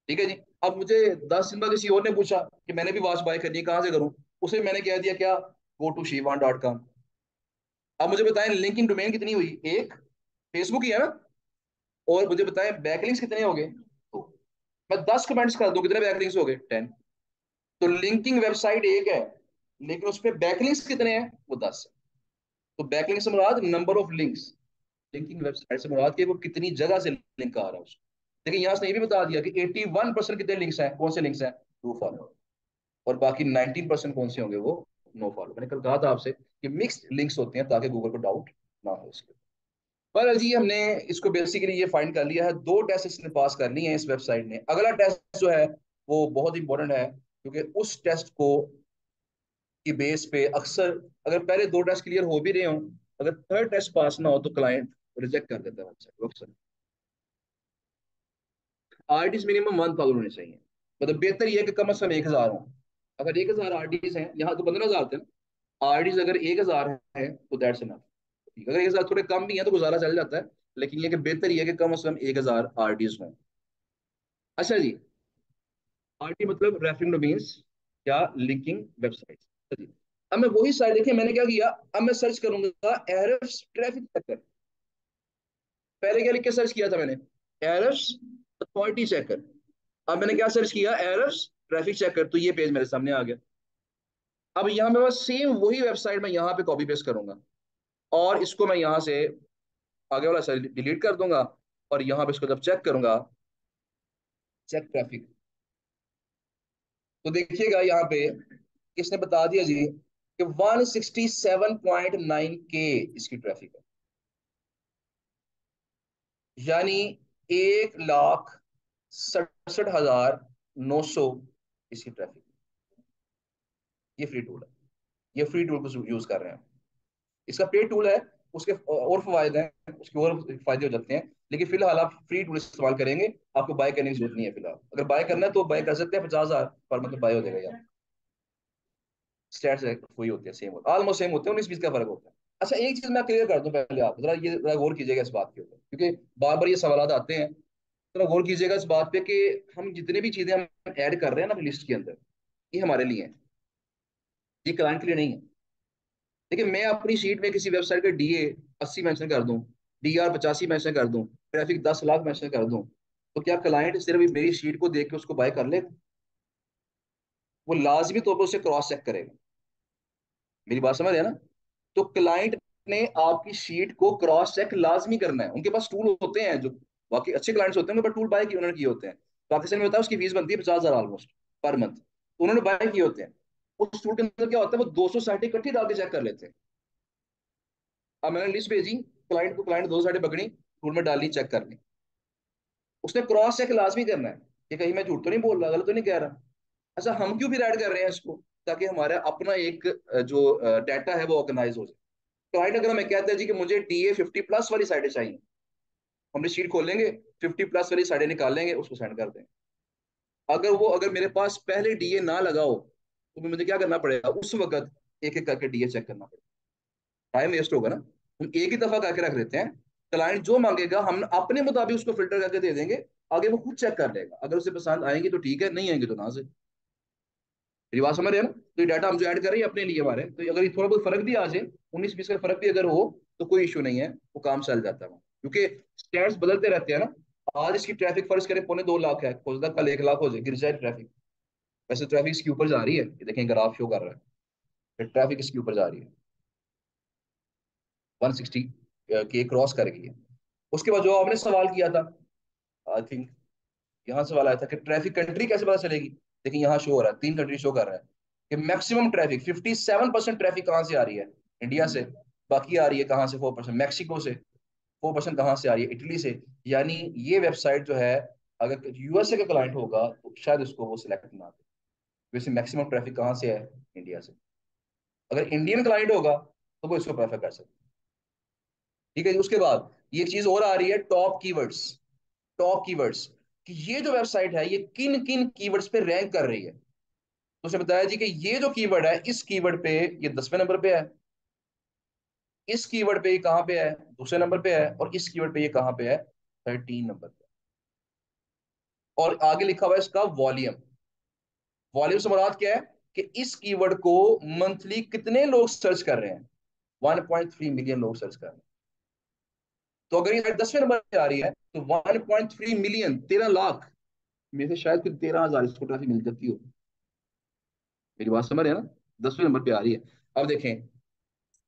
ठीक है जी। अब मुझे 10 दिन बाद किसी और ने पूछा कि मैंने भी वॉच बाय करनी है, कहाँ से करूं? उसे मैंने कह दिया क्या, गो टू शी1.com। अब मुझे बताएं लिंकिंग डोमेन कितनी हुई, एक फेसबुक ही है ना, और मुझे बताएं बैकलिंक्स कितने हो गए। तो मैं 10 कमेंट्स कर दूं, कितने बैकलिंक्स हो गए? 10। तो लिंकिंग वेबसाइट एक है, लेकिन उस पर बैकलिंक्स कितने हैं? वो 10 है। तो बैकलिंक से मुराद number of links, linking website से मुराद कि वो कितनी जगह से लिंक आ रहा है उसको। लेकिन यहाँ से ये भी बता दिया कि 81% कितने लिंक्स हैं, कौन से लिंक्स हैं? To follow. और बाकी 19% कौन से होंगे? वो नो फॉलो। मैंने कल कहा था आपसे कि मिक्स्ड लिंक्स होते हैं, ताकि गूगल को डाउट ना हो इसके। पर जी हमने इसको बेसिकली ये फाइंड कर लिया है, 2 टेस्ट इसने पास कर लिए हैं इस वेबसाइट ने। अगला टेस्ट जो है वो बहुत इंपॉर्टेंट है, क्योंकि उस टेस्ट को की बेस पे अक्सर, अगर पहले 2 टेस्ट क्लियर हो भी रहे हो, अगर थर्ड टेस्ट पास ना हो तो क्लाइंट रिजेक्ट कर देता है वेबसाइट को अक्सर। आरडीज मिनिमम 1,000 होने चाहिए, मतलब बेहतर ये है कि कम से कम 1,000 हो। अगर 1,000 आरडीज हैं, यहाँ तो 15,000 थे ना, आरडीज अगर 1,000 है तो दैट्स इनफ। अगर 1,000 थोड़े कम भी है तो गुजारा चल जाता है, लेकिन ये कि बेहतर ये है कि कम से कम 1,000 आरडीज हों। अच्छा जी, आरटी मतलब रेफरिंग डोमेन्स या लिंकिंग वेबसाइट जी। अब मैं वही साइट, देखिए मैंने क्या किया, अब मैं सर्च करूंगा एरर्स ट्रैफिक चेकर। पहले क्या लिख के सर्च किया था मैंने? Errors authority checker. अब मैंने क्या सर्च किया? एरर्स ट्रैफिक चेकर, तो ये पेज मेरे सामने आ गया। अब यहाँ पे बस सेम वही वेबसाइट मैं यहाँ पे कॉपी पेस्ट करूंगा, और इसको मैं यहाँ से आगे वाला सेल डिलीट कर दूंगा, और यहाँ पे इसको जब चेक करूंगा, चेक ट्रैफिक, तो देखिएगा यहाँ पे किसने बता दिया जी कि 167.9 के इसकी ट्रैफिक है, यानी 1,67,900 इसकी ट्रैफिक। ये फ्री टूल है, ये फ्री टूल को यूज कर रहे हैं। इसका पेड टूल है, उसके और फायदे हैं, उसके और फायदे हो जाते हैं, लेकिन फिलहाल आप फ्री टूल इस्तेमाल करेंगे, आपको बाय करने की जरूरत नहीं है। फिलहाल अगर बाय करना है तो बाय कर सकते हैं, 50,000 पर मतलब बाय हो जाएगा यार। स्टैट्स वही होती है, सेम होता है, ऑलमोस्ट सेम होते हैं, 19-20 का फर्क होता है। अच्छा एक चीज मैं क्लियर कर दूं पहले, आप जरा ये जरा गौर कीजिएगा इस बात के ऊपर, क्योंकि बार बार ये सवाल आते हैं। जरा गौर कीजिएगा इस बात पे कि हम जितने भी चीजें हम ऐड कर रहे हैं ना अपनी लिस्ट के अंदर, ये हमारे लिए है, ये क्लाइंट के लिए नहीं है। देखिए मैं अपनी शीट में किसी वेबसाइट का डीए 80 मेंशन कर दूं, डीआर 85 मेंशन कर दूं, ट्रैफिक 10 लाख मेंशन कर दूं, तो क्या क्लाइंट सिर्फ मेरी शीट को देख के उसको बाय कर लेगा? वो लाजमी तौर पर उसे क्रॉस चेक करेगा। मेरी बात समझ है ना? तो क्लाइंट ने आपकी शीट को क्रॉस चेक लाजमी करना है। उनके पास टूल होते हैं, जो बाकी अच्छे क्लाइंट्स होते हैं उनके पास टूल बाय किए उन्होंने किए होते हैं। पाकिस्तान में बताया उसकी फीस बनती है 50,000 ऑलमोस्ट पर मंथ, तो उन्होंने बाय किए होते हैं। उस टूल के अंदर क्या होता है, वो 200 साइटें इकट्ठी डाल के चेक कर लेते हैं। अब मैंने लिस्ट भेजी क्लाइंट को, क्लाइंट 200 साइटें पकड़ी, टूल में डाली, चेक कर ली। उसने क्रॉस चेक लाजमी करना है कि कहीं मैं झूठ तो नहीं बोल रहा, गलत तो नहीं कह रहा। अच्छा हम क्यों फिर ऐड कर रहे हैं इसको? ताकि हमारा अपना एक जो डाटा है वो ऑर्गेनाइज हो जाए। क्लाइंट अगर हमें कहता है जी कि मुझे टीए 50+ वाली साइडें चाहिए, हमने शीट खोलेंगे, 50+ वाली साइडें निकाल लेंगे, उसको सेंड कर देंगे। अगर मेरे पास पहले डीए ना लगा हो तो फिर मुझे क्या करना पड़ेगा, उस वक्त एक एक करके डीए चेक करना पड़ेगा, टाइम वेस्ट होगा ना। हम एक ही दफा करके रख देते हैं, क्लाइंट जो मांगेगा हम अपने मुताबिक उसको फिल्टर करके दे देंगे, आगे वो खुद चेक कर लेगा, अगर उसे पसंद आएंगे तो ठीक है, नहीं आएंगे तो ना से। मेरी बात समझ रहे हैं ना? तो ये डाटा हम जो ऐड कर रहे हैं अपने लिए हमारे, तो अगर ये थोड़ा बहुत फर्क भी आ जाए, 19-20 का फर्क भी अगर हो, तो कोई इशू नहीं है, वो काम चल जाता है। क्योंकि स्टैट्स बदलते रहते हैं ना। आज इसकी ट्रैफिक फर्ज करें 2.25 लाख है, हो सकता है कल 1 लाख हो जाए, गिर जाए ट्रैफिक। वैसे ट्रैफिक इसके ऊपर जा रही है, ये देखें ग्राफ शो कर रहा है, फिर ट्रैफिक इसके ऊपर जा रही है, 160 के क्रॉस कर गई है। उसके बाद जो आपने सवाल किया था, आई थिंक यहाँ सवाल आया था कि ट्रैफिक कंट्री कैसे पता चलेगी। देखिए यहाँ शो हो रहा है, 3 कंट्री शो कर रहा है कि मैक्सिमम ट्रैफिक 57% ट्रैफिक कहाँ से आ रही है, इंडिया से। बाकी आ रही है कहाँ से, 4% मैक्सिको से, 4% कहाँ से आ रही है, इटली से। यानी ये वेबसाइट जो है, अगर यूएसए का क्लाइंट होगा तो शायद उसको वो सिलेक्ट ना दे। वैसे मैक्सिमम ट्रैफिक कहाँ से है, इंडिया से। अगर इंडियन क्लाइंट होगा तो वो इसको प्रेफर कर सकते हैं। ठीक है जी। उसके बाद ये चीज और आ रही है, टॉप कीवर्ड्स। टॉप कीवर्ड्स कि ये जो वेबसाइट है ये किन किन कीवर्ड्स पे रैंक कर रही है। तो उसने बताया जी कि ये जो कीवर्ड है, इस कीवर्ड पे ये 10वें नंबर पे है, इस कीवर्ड पे ये कहाँ पे है, दूसरे नंबर पे है, और इस कीवर्ड पे ये कहाँ पे है, 13 नंबर पे। और आगे लिखा हुआ है इसका वॉल्यूम। वॉल्यूम से मुराद क्या है कि इस कीवर्ड को मंथली कितने लोग सर्च कर रहे हैं, 1.3 मिलियन लोग सर्च कर रहे हैं। तो अगर ये 10वें नंबर पे आ रही है तो 1.3 मिलियन, 13 लाख में से शायद फिर 13,000 इसको ट्रैफिक मिल जाती हो। मेरी बात समझ रहे हैं ना? 10वें नंबर पे आ रही है। अब देखें,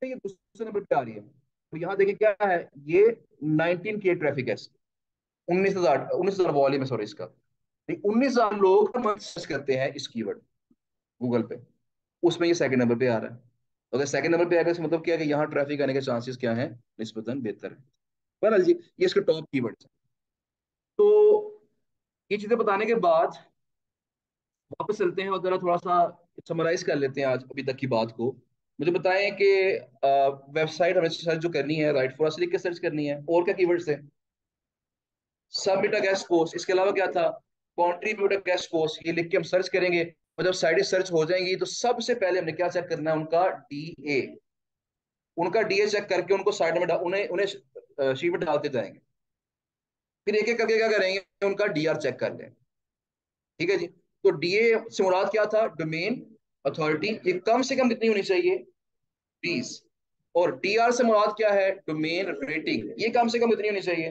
ये दूसरे नंबर पे आ रही है, तो यहाँ देखें क्या है, ये 19 के ट्रैफिक है, 19,000 वॉल्यूम है, सॉरी इसका। 19,000 लोग सर्च करते हैं इस कीवर्ड गूगल पे, उसमें ये सेकंड नंबर पे आ रहा है। तो अगर सेकंड नंबर पे आएगा इसका मतलब क्या है कि यहाँ ट्रैफिक आने के चांसेस क्या है, निस्बतन बेहतर है। बहरहाल जी ये इसके टॉप कीवर्ड्स हैं। तो ये चीजें बताने के बाद वापस चलते हैं और जरा थोड़ा सा समराइज कर लेते हैं आज अभी तक की बात को। मुझे बताएं कि वेबसाइट हमें सर्च जो करनी है, राइट फॉर अस लिख के सर्च करनी है, और क्या कीवर्ड्स है? सबमिट अ गेस्ट पोस्ट, इसके अलावा क्या था, कंट्रीब्यूट अ गेस्ट पोस्ट, ये लिख के हम सर्च करेंगे। और जब साइटें सर्च हो जाएंगी तो सबसे पहले हमने क्या चेक करना है, उनका डीए। उनका डीए चेक करके उनको साइड में उन्हें उन्हें शीट में डालते जाएंगे। फिर एक एक करके क्या करेंगे, उनका डीआर चेक कर लें। ठीक है जी। तो डीए से मुराद क्या था, डोमेन अथॉरिटी, ये कम से कम कितनी होनी चाहिए, 20। और डीआर से मुराद क्या है, डोमेन रेटिंग, ये कम से कम कितनी होनी चाहिए,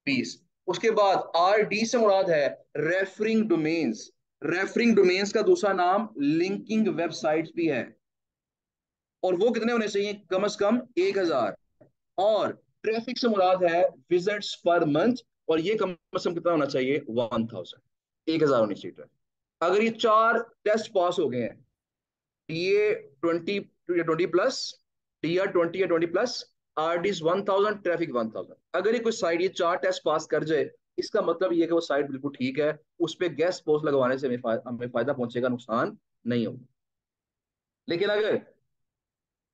20। उसके बाद आर डी से मुराद है रेफरिंग डोमेन्स। रेफरिंग डोमेन्स का दूसरा नाम लिंकिंग वेबसाइट्स भी है, और वो कितने होने चाहिए, कम से कम 1,000। और ट्रैफिक से मुराद है विजिट्स पर मंथ, और ये कम से कम कितना होना चाहिए, 1,000, 1,000 होनी चाहिए ट्रैफिक। अगर ये चार टेस्ट पास हो गए हैं, टीए 20 या 20+, टीआर 20 या 20+, आरडीज 1000, ट्रैफिक 1000, अगर ये कोई साइड ये चार टेस्ट पास कर जाए, इसका मतलब ये है कि वो साइड बिल्कुल ठीक है, उस पर गेस्ट पोस्ट लगवाने से हमें फायदा पहुंचेगा, नुकसान नहीं होगा। लेकिन अगर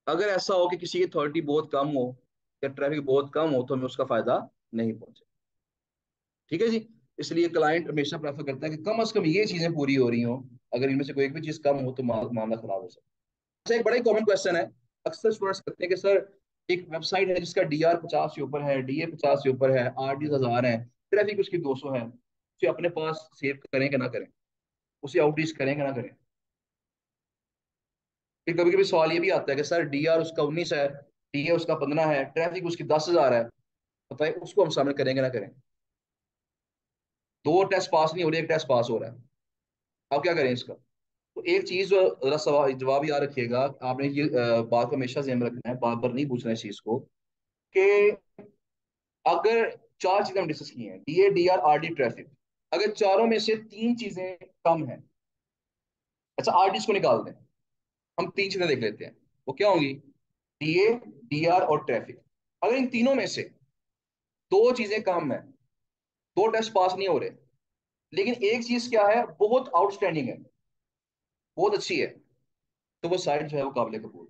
अगर ऐसा हो कि किसी की अथॉरिटी बहुत कम हो या ट्रैफिक बहुत कम हो, तो हमें उसका फायदा नहीं पहुंचे। ठीक है जी। इसलिए क्लाइंट हमेशा प्रेफर करता है कि कम से कम ये चीजें पूरी हो रही हो, अगर इनमें से कोई एक भी चीज कम हो तो मामला खराब हो सकता है। अच्छा, एक बड़ा ही कॉमन क्वेश्चन है, अक्सर स्टूडेंट्स करते हैं कि सर एक वेबसाइट है जिसका डीआर 50 से ऊपर है, डीए 50 से ऊपर है, आरडी 1000 है, ट्रैफिक उसकी 200 है, उसे अपने पास सेव करें कि ना करें, उसे आउटरीच करें कि ना करें। फिर कभी कभी सवाल ये भी आता है कि सर डीआर उसका 19 है, डीए उसका 15 है, ट्रैफिक उसकी 10,000 है, बताइए उसको हम शामिल करेंगे ना करें। दो टेस्ट पास नहीं हो रहे, एक टेस्ट पास हो रहा है, आप क्या करें इसका। तो एक चीज जो जरा सवाल जवाब याद रखिएगा, आपने ये बात को हमेशा ध्यान में रखना है, बार बार नहीं पूछना है इस चीज को, कि अगर चार चीजें हम डिस्कस की हैं, डीए डीआर आरडी ट्रैफिक, अगर चारों में से तीन चीजें कम हैं, अच्छा आरडी को निकाल दें, हम तीन चीजें देख लेते हैं, वो क्या होंगी, डीए डीआर और ट्रैफिक। अगर इन तीनों में से दो चीजें कम है, दो टेस्ट पास नहीं हो रहे, लेकिन एक चीज क्या है बहुत आउटस्टैंडिंग है, बहुत अच्छी है, तो वो साइड जो है वो काबिल कबूल,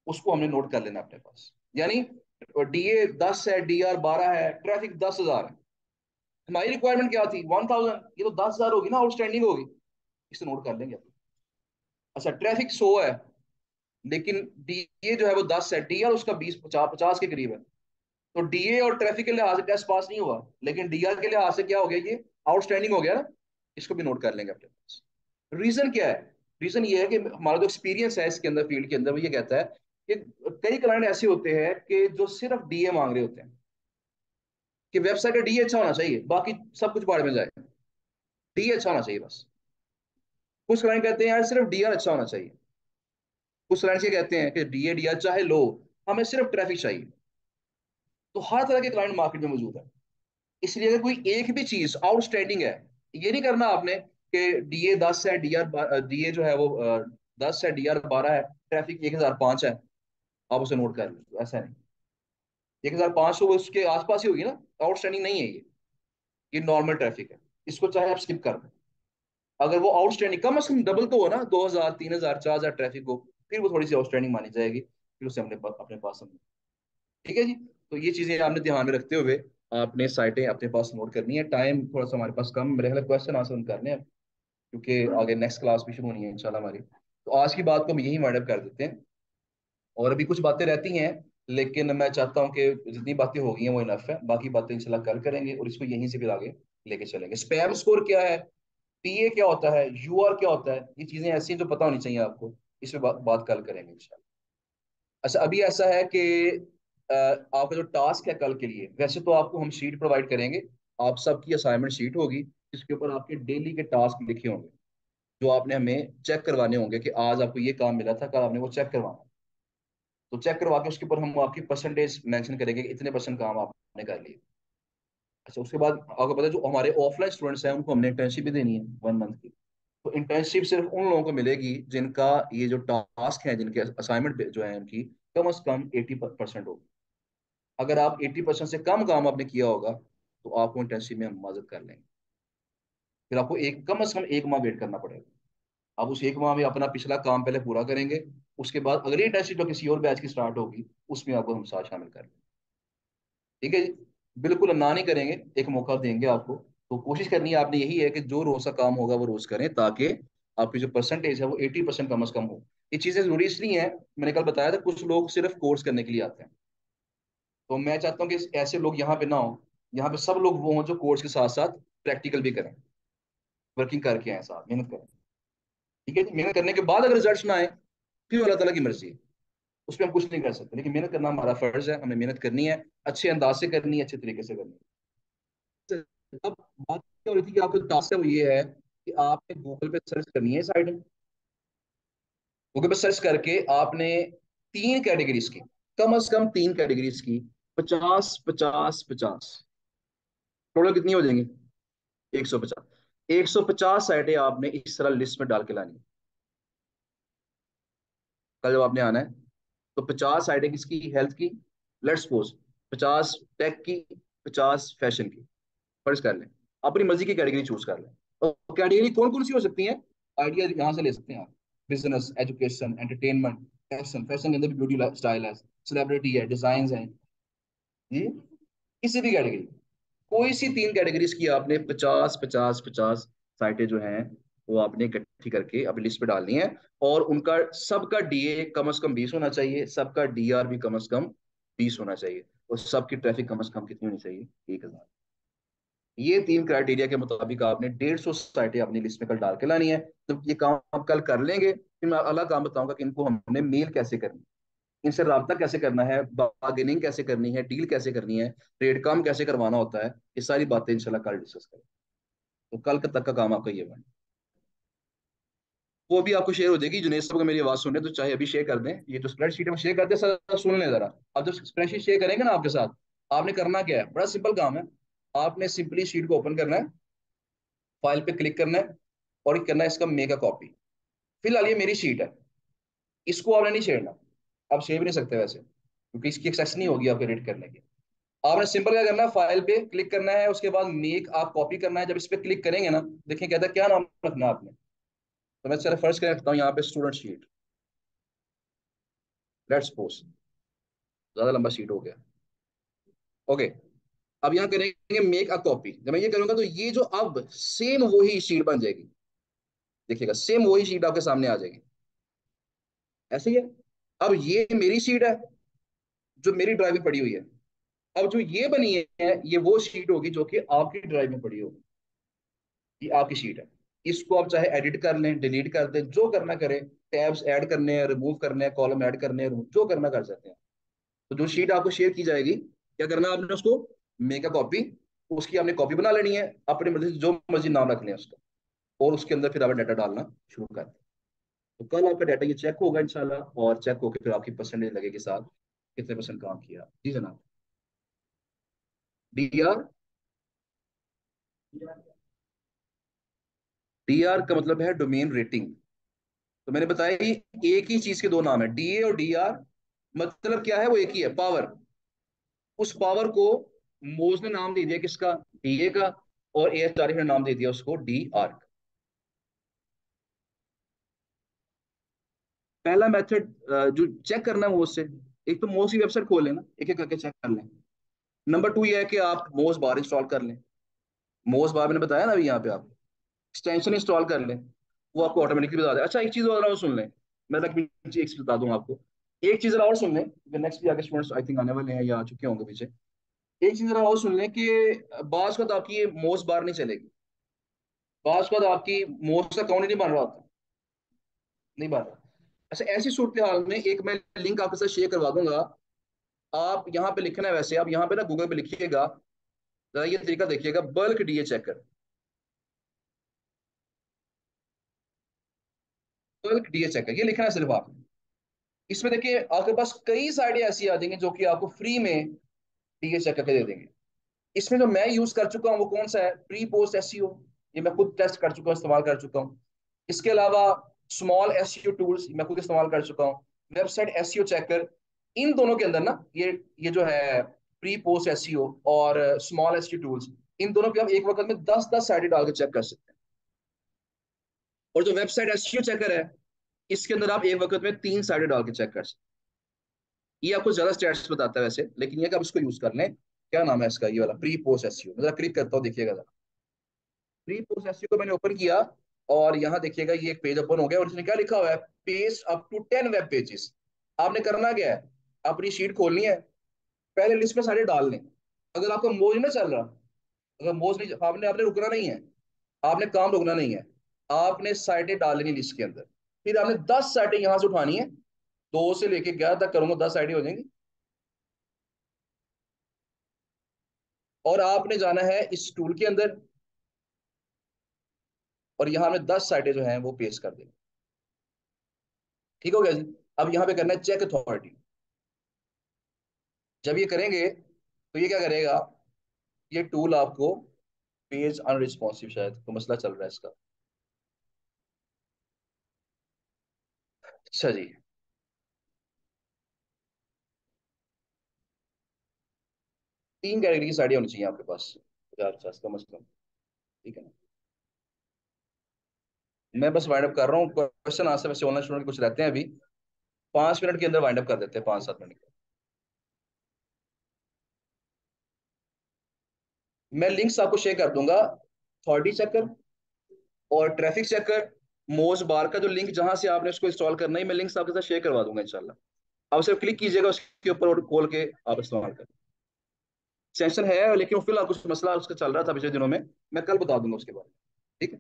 उसको हमने नोट कर लेना अपने पास। यानी डीए 10 है, डीआर 12 है, ट्रैफिक 10,000 है, हमारी रिक्वायरमेंट क्या थी 1000, ये तो 10,000 होगी ना, आउटस्टैंडिंग होगी, इसे नोट कर लेंगे। अच्छा ट्रैफिक 100 है, लेकिन डीए जो है वो 10 है, डीआर उसका 20 50 के करीब है, तो डीए और ट्रैफिक के लिहाज से टेस्ट पास नहीं हुआ, लेकिन डीआर के लिहाज से क्या हो गया, ये आउटस्टैंडिंग हो गया ना, इसको भी नोट कर लेंगे अपने पास। रीजन क्या है, रीजन ये है कि हमारा जो एक्सपीरियंस है इसके अंदर, फील्ड के अंदर, वो ये कहता है कि कई क्लाइंट ऐसे होते हैं कि जो सिर्फ डीए मांग रहे होते हैं, कि वेबसाइट का डीए अच्छा होना चाहिए, बाकी सब कुछ बाहर में जाए, डीए अच्छा होना चाहिए बस। कुछ क्लाइंट कहते हैं यार सिर्फ डीआर अच्छा होना चाहिए, कुछ क्लाइंट ये कहते हैं कि डीए डीआर चाहे लो, हमें सिर्फ ट्रैफिक चाहिए। तो हर तरह के क्लाइंट मार्केट में मौजूद है। इसलिए अगर कोई एक भी चीज आउटस्टैंडिंग है, ये नहीं करना आपने कि डीए 10 है, डीआर डीए जो है वो 10 है, डीआर 12 है, ट्रैफिक 1005 है, आप उसे नोट कर लीजिए, ऐसा नहीं। 1005 तो वो उसके आसपास ही होगी ना, आउटस्टैंडिंग नहीं है ये नॉर्मल ट्रैफिक है, इसको चाहे आप स्किप कर दें। अगर वो आउटस्टैंडिंग कम से कम डबल तो हो ना, 2000 3000 4000 ट्रैफिक हो, फिर वो थोड़ी सी आउटस्टैंडिंग मानी जाएगी, फिर उसे अपने पास हम। ठीक है जी। तो ये चीजें आपने ध्यान में रखते हुए आपने साइटें अपने पास नोट करनी है। टाइम थोड़ा सा हमारे पास कम, मेरे ख्याल क्वेश्चन आंसर हम करने हैं, क्योंकि आगे नेक्स्ट क्लास भी शुरू होनी है इंशाल्लाह हमारी। तो आज की बात को हम यही वाइंड अप कर देते हैं, और अभी कुछ बातें रहती हैं, लेकिन मैं चाहता हूँ कि जितनी बातें हो गई हैं वो इनफ है, बाकी बातें इंशाल्लाह कल करेंगे, और इसको यहीं से फिर आगे लेके चलेंगे। स्पैम स्कोर क्या है, पीए क्या होता है, यूआर क्या होता है, ये चीजें ऐसी हैं जो पता होनी चाहिए आपको, इस पे बात कल करेंगे इंशाल्लाह। अच्छा अभी ऐसा है कि आपका जो टास्क है कल के लिए, वैसे तो आपको हम शीट प्रोवाइड करेंगे, आप सबकी असाइनमेंट शीट होगी, जिसके ऊपर आपके डेली के टास्क लिखे होंगे, जो आपने हमें चेक करवाने होंगे कि आज आपको ये काम मिला था, कल आपने वो चेक करवाना। तो चेक करवा के उसके ऊपर हम आपकी परसेंटेज मेंशन करेंगे कि इतने परसेंट काम आपने कर लिए। अच्छा उसके बाद आपको पता है जो हमारे ऑफलाइन स्टूडेंट्स हैं उनको हमने इंटर्नशिप भी देनी है 1 मंथ की। तो इंटर्नशिप सिर्फ उन लोगों को मिलेगी जिनका ये जो टास्क है, जिनके असाइनमेंट जो है उनकी कम से कम 80% होगी। अगर आप 80% से कम काम आपने किया होगा, तो आपको इंटर्नशिप में हम मदद कर लेंगे। फिर आपको एक कम से कम 1 माह वेट करना पड़ेगा। आप उस 1 माह में अपना पिछला काम पहले पूरा करेंगे, उसके बाद अगली इंटर्नशिप जो किसी और बैच की स्टार्ट होगी, उसमें आपको हम साथ शामिल कर लेंगे। ठीक है जी। बिल्कुल ना नहीं करेंगे, एक मौका देंगे आपको। तो कोशिश करनी है आपने यही है कि जो रोज का काम होगा वो रोज करें, ताकि आपकी जो परसेंटेज है वो 80% कम से कम हो। ये चीजें जरूरी इसलिए हैं, मैंने कल बताया था कुछ लोग सिर्फ कोर्स करने के लिए आते हैं, तो मैं चाहता हूँ कि ऐसे लोग यहाँ पे ना हो, यहाँ पे सब लोग वो हों जो कोर्स के साथ साथ प्रैक्टिकल भी करें, वर्किंग करके आए, साथ मेहनत करें। ठीक है जी। मेहनत करने के बाद अगर रिजल्ट ना आए, फिर अल्लाह ताला की मर्जी है, उस पर हम कुछ नहीं कर सकते, लेकिन मेहनत करना हमारा फर्ज है, हमें मेहनत करनी है, अच्छे अंदाज से करनी है, अच्छे तरीके से करनी है। अब बात क्या हो रही थी कि आपका टास्क है वो ये है कि आपने गूगल पे सर्च करनी है साइड में, गूगल पे सर्च करके आपने तीन कैटेगरीज की, कम से कम तीन कैटेगरीज की, 50 50 50, टोटल कितनी हो जाएंगी, 150। 150 साइटें आपने इस तरह लिस्ट में डाल के लानी है। कल जब आपने आना है तो 50 साइटें किसकी, हेल्थ की, लेट्स सपोज, 50 टेक की, 50 फैशन की, फर्ज कर लें। अपनी मर्जी की कैटेगरी चूज कर लें। तो कैटेगरी कौन कौन सी हो सकती है, आइडिया यहाँ से ले सकते हैं आप। Business, education, entertainment, fashion, fashion के अंदर भी ब्यूटी स्टाइल है, सेलिब्रिटी है, डिजाइन है जी, किसी भी कैटेगरी, कोई सी तीन कैटेगरीज की आपने 50 50 50 साइटें जो हैं वो आपने इकट्ठी करके अपनी लिस्ट पे डालनी है। और उनका सबका डीए कम से कम 20 होना चाहिए, सबका डीआर भी कम से कम 20 होना चाहिए, और सबकी ट्रैफिक कम से कम कितनी होनी चाहिए, 1000। ये तीन क्राइटेरिया के मुताबिक आपने 150 साइटें अपनी लिस्ट में कल डाल के लानी है। तो ये काम आप कल कर लेंगे, फिर मैं अलग काम बताऊंगा कि इनको हमने मेल कैसे करनी है, इनसे रब्ता कैसे करना है, बार्गेनिंग कैसे करनी है, डील कैसे करनी है, रेट कम कैसे करवाना होता है, ये सारी बातें इंशाल्लाह कल डिस्कस करें। तो कल तक का काम आपका ये बने। वो भी आपको शेयर हो जाएगी, जुनेद साहब को मेरी आवाज सुनने तो चाहे अभी शेयर कर दें, ये जो स्प्रेडशीट है वो शेयर कर दें, सर सुन लें जरा। अब जब स्प्रेडशीट शेयर करेंगे ना आपके साथ, आपने करना क्या है, बड़ा सिंपल काम है। आपने सिंपली शीट को ओपन करना है, फाइल पे क्लिक करना है, और करना है इसका मेक अ कॉपी। फिलहाल ये मेरी शीट है, इसको आपने नहीं छेड़ना, आप छेड़ भी नहीं सकते वैसे, क्योंकि इसकी एक्सेस नहीं होगी आपके एडिट करने की। आपने सिंपल क्या करना है, फाइल पे क्लिक करना है, उसके बाद मेक आप कॉपी करना है। जब इस पे क्लिक करेंगे ना, देखिए कहता है क्या नाम रखना है आपने। तो मैं चलो फर्स्ट कर रखता हूँ यहाँ पे स्टूडेंट शीट, लेट्स सपोज, ज्यादा लंबा शीट हो गया, ओके। अब यहाँ करेंगे मेक अ कॉपी, जब मैं ये करूंगा तो ये जो अब सेम वही शीट बन जाएगी, देखिएगा सेम वही शीट आपके सामने आ जाएगी, ऐसे ही है। अब ये मेरी शीट है जो मेरी ड्राइव में पड़ी हुई है। अब जो ये बनी है ये वो शीट होगी जो कि आपकी ड्राइव में पड़ी होगी, ये आपकी शीट है। इसको आप चाहे एडिट कर लें, डिलीट कर दें, जो करना करें, टैब्स ऐड करने हैं, रिमूव करने हैं, कॉलम ऐड करने हैं, जो करना कर सकते हैं। तो जो शीट आपको शेयर की जाएगी, क्या करना है आपने, उसको मेक अ कॉपी, उसकी आपने कॉपी बना लेनी है, अपनी मर्जी से जो मर्जी नाम रख लें उसका, और उसके अंदर फिर आप डाटा डालना शुरू कर दें। तो कल आपका डाटा ये चेक होगा इंशाल्लाह, और चेक होकर फिर आपकी परसेंटेज लगेगी साथ, कितने परसेंट काम किया जी जनाब। डीआर, डीआर का मतलब है डोमेन रेटिंग। तो मैंने बताया कि एक ही चीज के दो नाम है, डीए और डीआर। मतलब क्या है, वो एक ही है, पावर। उस पावर को मोज ने नाम दे दिया किसका, डीए का, और ए एस तारिक ने नाम दे दिया उसको डी आर का। पहला मेथड जो चेक करना है मोज से, एक तो मोज की वेबसाइट खोल लेना, एक एक करके चेक कर लें। नंबर टू ये है कि आप मोज बार इंस्टॉल कर लें। मोज बार मैंने बताया ना अभी, यहाँ पे आप एक्सटेंशन इंस्टॉल कर लें, वो आपको ऑटोमेटिकली बता दे। अच्छा एक चीज और सुन लें, मैं तक एक चीज बता दूं आपको, एक चीज और सुन लें, नेक्स्ट भी आगे स्टूडेंट्स आई थिंक आने वाले हैं या आ चुके होंगे पीछे। एक चीज जरा और सुन लें कि बास का तो आपकी ये मोस्ट बार नहीं चलेगी, बास का तो आपकी मोस्ट का अकाउंट ही नहीं बन रहा होता, नहीं बन रहा। अच्छा ऐसी सूरत हाल में एक मैं लिंक आपके साथ शेयर करवा दूंगा, आप यहाँ पे लिखना है, वैसे आप यहाँ पे ना गूगल पे लिखिएगा, जरा ये तरीका देखिएगा, bulk DA checker, bulk DA checker, ये लिखना है सिर्फ आपने। इसमें देखिए आपके पास कई साइटें ऐसी आ जाएंगी जो कि आपको फ्री में डीए चेक करके दे देंगे। इसमें जो मैं यूज कर चुका हूँ वो कौन सा है, प्री पोस्ट एसईओ, ये मैं खुद टेस्ट कर चुका हूँ, इस्तेमाल कर चुका हूँ। इसके अलावा स्मॉल एसईओ टूल्स मैं खुद इस्तेमाल कर चुका हूँ, वेबसाइट एसईओ चेकर। इन दोनों के अंदर ना ये जो है प्री पोस्ट एसईओ और स्मॉल एसईओ टूल्स, इन दोनों पे आप एक वक्त में 10 10 साइटें डाल के चेक कर सकते हैं। और जो वेबसाइट एसईओ चेकर है, इसके अंदर आप एक वक्त में 3 साइटें डाल के चेक कर सकते हैं। ये आपको ज्यादा स्टैट्स बताता है वैसे, लेकिन ये कि आप इसको यूज कर लें। क्या नाम है इसका, ये वाला प्री पोस्ट एसईओ, मैं क्लिक करता हूँ, देखिएगा। प्री प्रोसेसिंग को मैंने ओपन किया, और यहाँ देखिएगा ये एक पेज ओपन हो गया, और इसमें क्या लिखा हुआ है, page up to 10 web pages. आपने करना क्या है, अपनी शीट खोलनी है, पहले लिस्ट में सारे डाल लें। अगर आपका मोज ना चल रहा, अगर मोज नहीं, आपने आपने रुकना नहीं है, आपने काम रुकना नहीं है, आपने साइटें डाल लेनी लिस्ट के अंदर। फिर आपने 10 साइटें यहाँ से उठानी है, 2 से लेके 11 तक करूंगा, 10 साइटें हो जाएंगी। और आपने जाना है इस टूल के अंदर, और यहाँ में 10 साइटें जो हैं वो पेस्ट कर देंगे। ठीक हो गया जी। अब यहाँ पे करना है चेक अथॉरिटी। जब ये करेंगे तो ये क्या करेगा, ये टूल आपको पेज अनरिस्पॉन्सिव, शायद तो मसला चल रहा है इसका। अच्छा जी। 3 कैटेगरी की साड़ियाँ होनी चाहिए आपके पास, 50-50 कम से कम। ठीक है ना। मैं बस वाइंड अप कर रहा हूँ, क्वेश्चन आंसर वैसे ऑनलाइन स्टूडेंट कुछ रहते हैं अभी, 5 मिनट के अंदर वाइंड अप कर देते हैं, 5-7 मिनट के। मैं लिंक्स आपको शेयर कर दूंगा, थॉटी चेकर और ट्रैफिक चेकर, मोज बार का जो लिंक जहां से आपने उसको इंस्टॉल करना है, मैं लिंक्स आपके साथ शेयर करवा दूंगा इंशाल्लाह। आप सिर्फ क्लिक कीजिएगा उसके ऊपर और खोल के आप इस्तेमाल करें। सेशन है लेकिन फिलहाल कुछ मसला उसका चल रहा था पिछले दिनों में, मैं कल बता दूंगा उसके बारे में। ठीक है।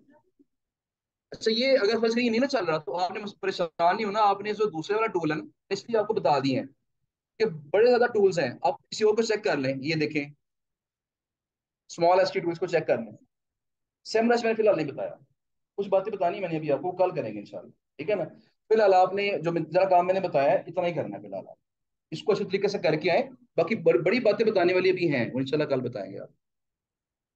अच्छा, ये अगर फर्ज कहीं नहीं ना चल रहा तो आपने परेशान नहीं होना, आपने जो दूसरे वाला टूल है ना, इसलिए आपको बता दिए हैं कि बड़े ज्यादा टूल्स हैं, आप किसी और को चेक कर लें, ये देखें, स्मॉल एस टूल्स को चेक कर लें। सेमरस मैंने फिलहाल नहीं बताया, कुछ बातें बतानी मैंने अभी आपको, कल करेंगे इंशाल्लाह। ठीक है ना। फिलहाल आपने जो जरा काम मैंने बताया है इतना ही करना है फिलहाल, आप इसको अच्छे तरीके से करके आए। बाकी बड़ी बातें बताने वाली भी हैं, वो इंशाल्लाह कल बताएंगे आप।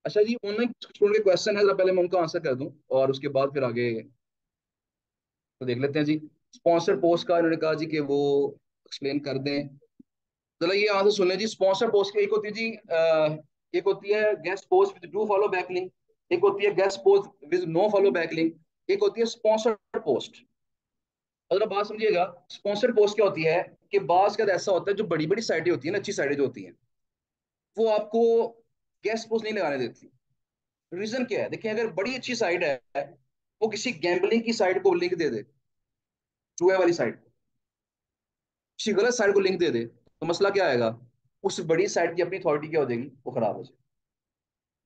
अच्छा जी, ऑनलाइन स्टूडेंट के क्वेश्चन है, जरा पहले मैं उनका आंसर कर दूं और उसके बाद फिर आगे तो देख लेते हैं जी। स्पॉन्सर पोस्ट का इन्होंने कहा जी कि वो एक्सप्लेन कर दें। चलो ये आंसर सुन लें जी। स्पॉन्सर पोस्ट की एक होती है जी, एक होती है guest post with do follow back link, एक होती है guest post with no follow back link, एक होती है स्पॉन्सर पोस्ट। अगर आप बात समझिएगा, स्पॉन्सर पोस्ट क्या होती है कि बास का ऐसा होता है, जो बड़ी बड़ी साइटें होती है ना, अच्छी साइटें जो होती हैं, वो आपको गेस्ट पोस्ट नहीं लगाने देती। रीजन क्या है, देखिए, अगर बड़ी अच्छी साइट है, वो किसी गैम्बलिंग की साइट को लिंक दे दे, जुए वाली साइट, किसी गलत साइट को लिंक दे दे, तो मसला क्या आएगा, उस बड़ी साइट की अपनी अथॉरिटी क्या हो जाएगी, वो खराब हो जाएगी।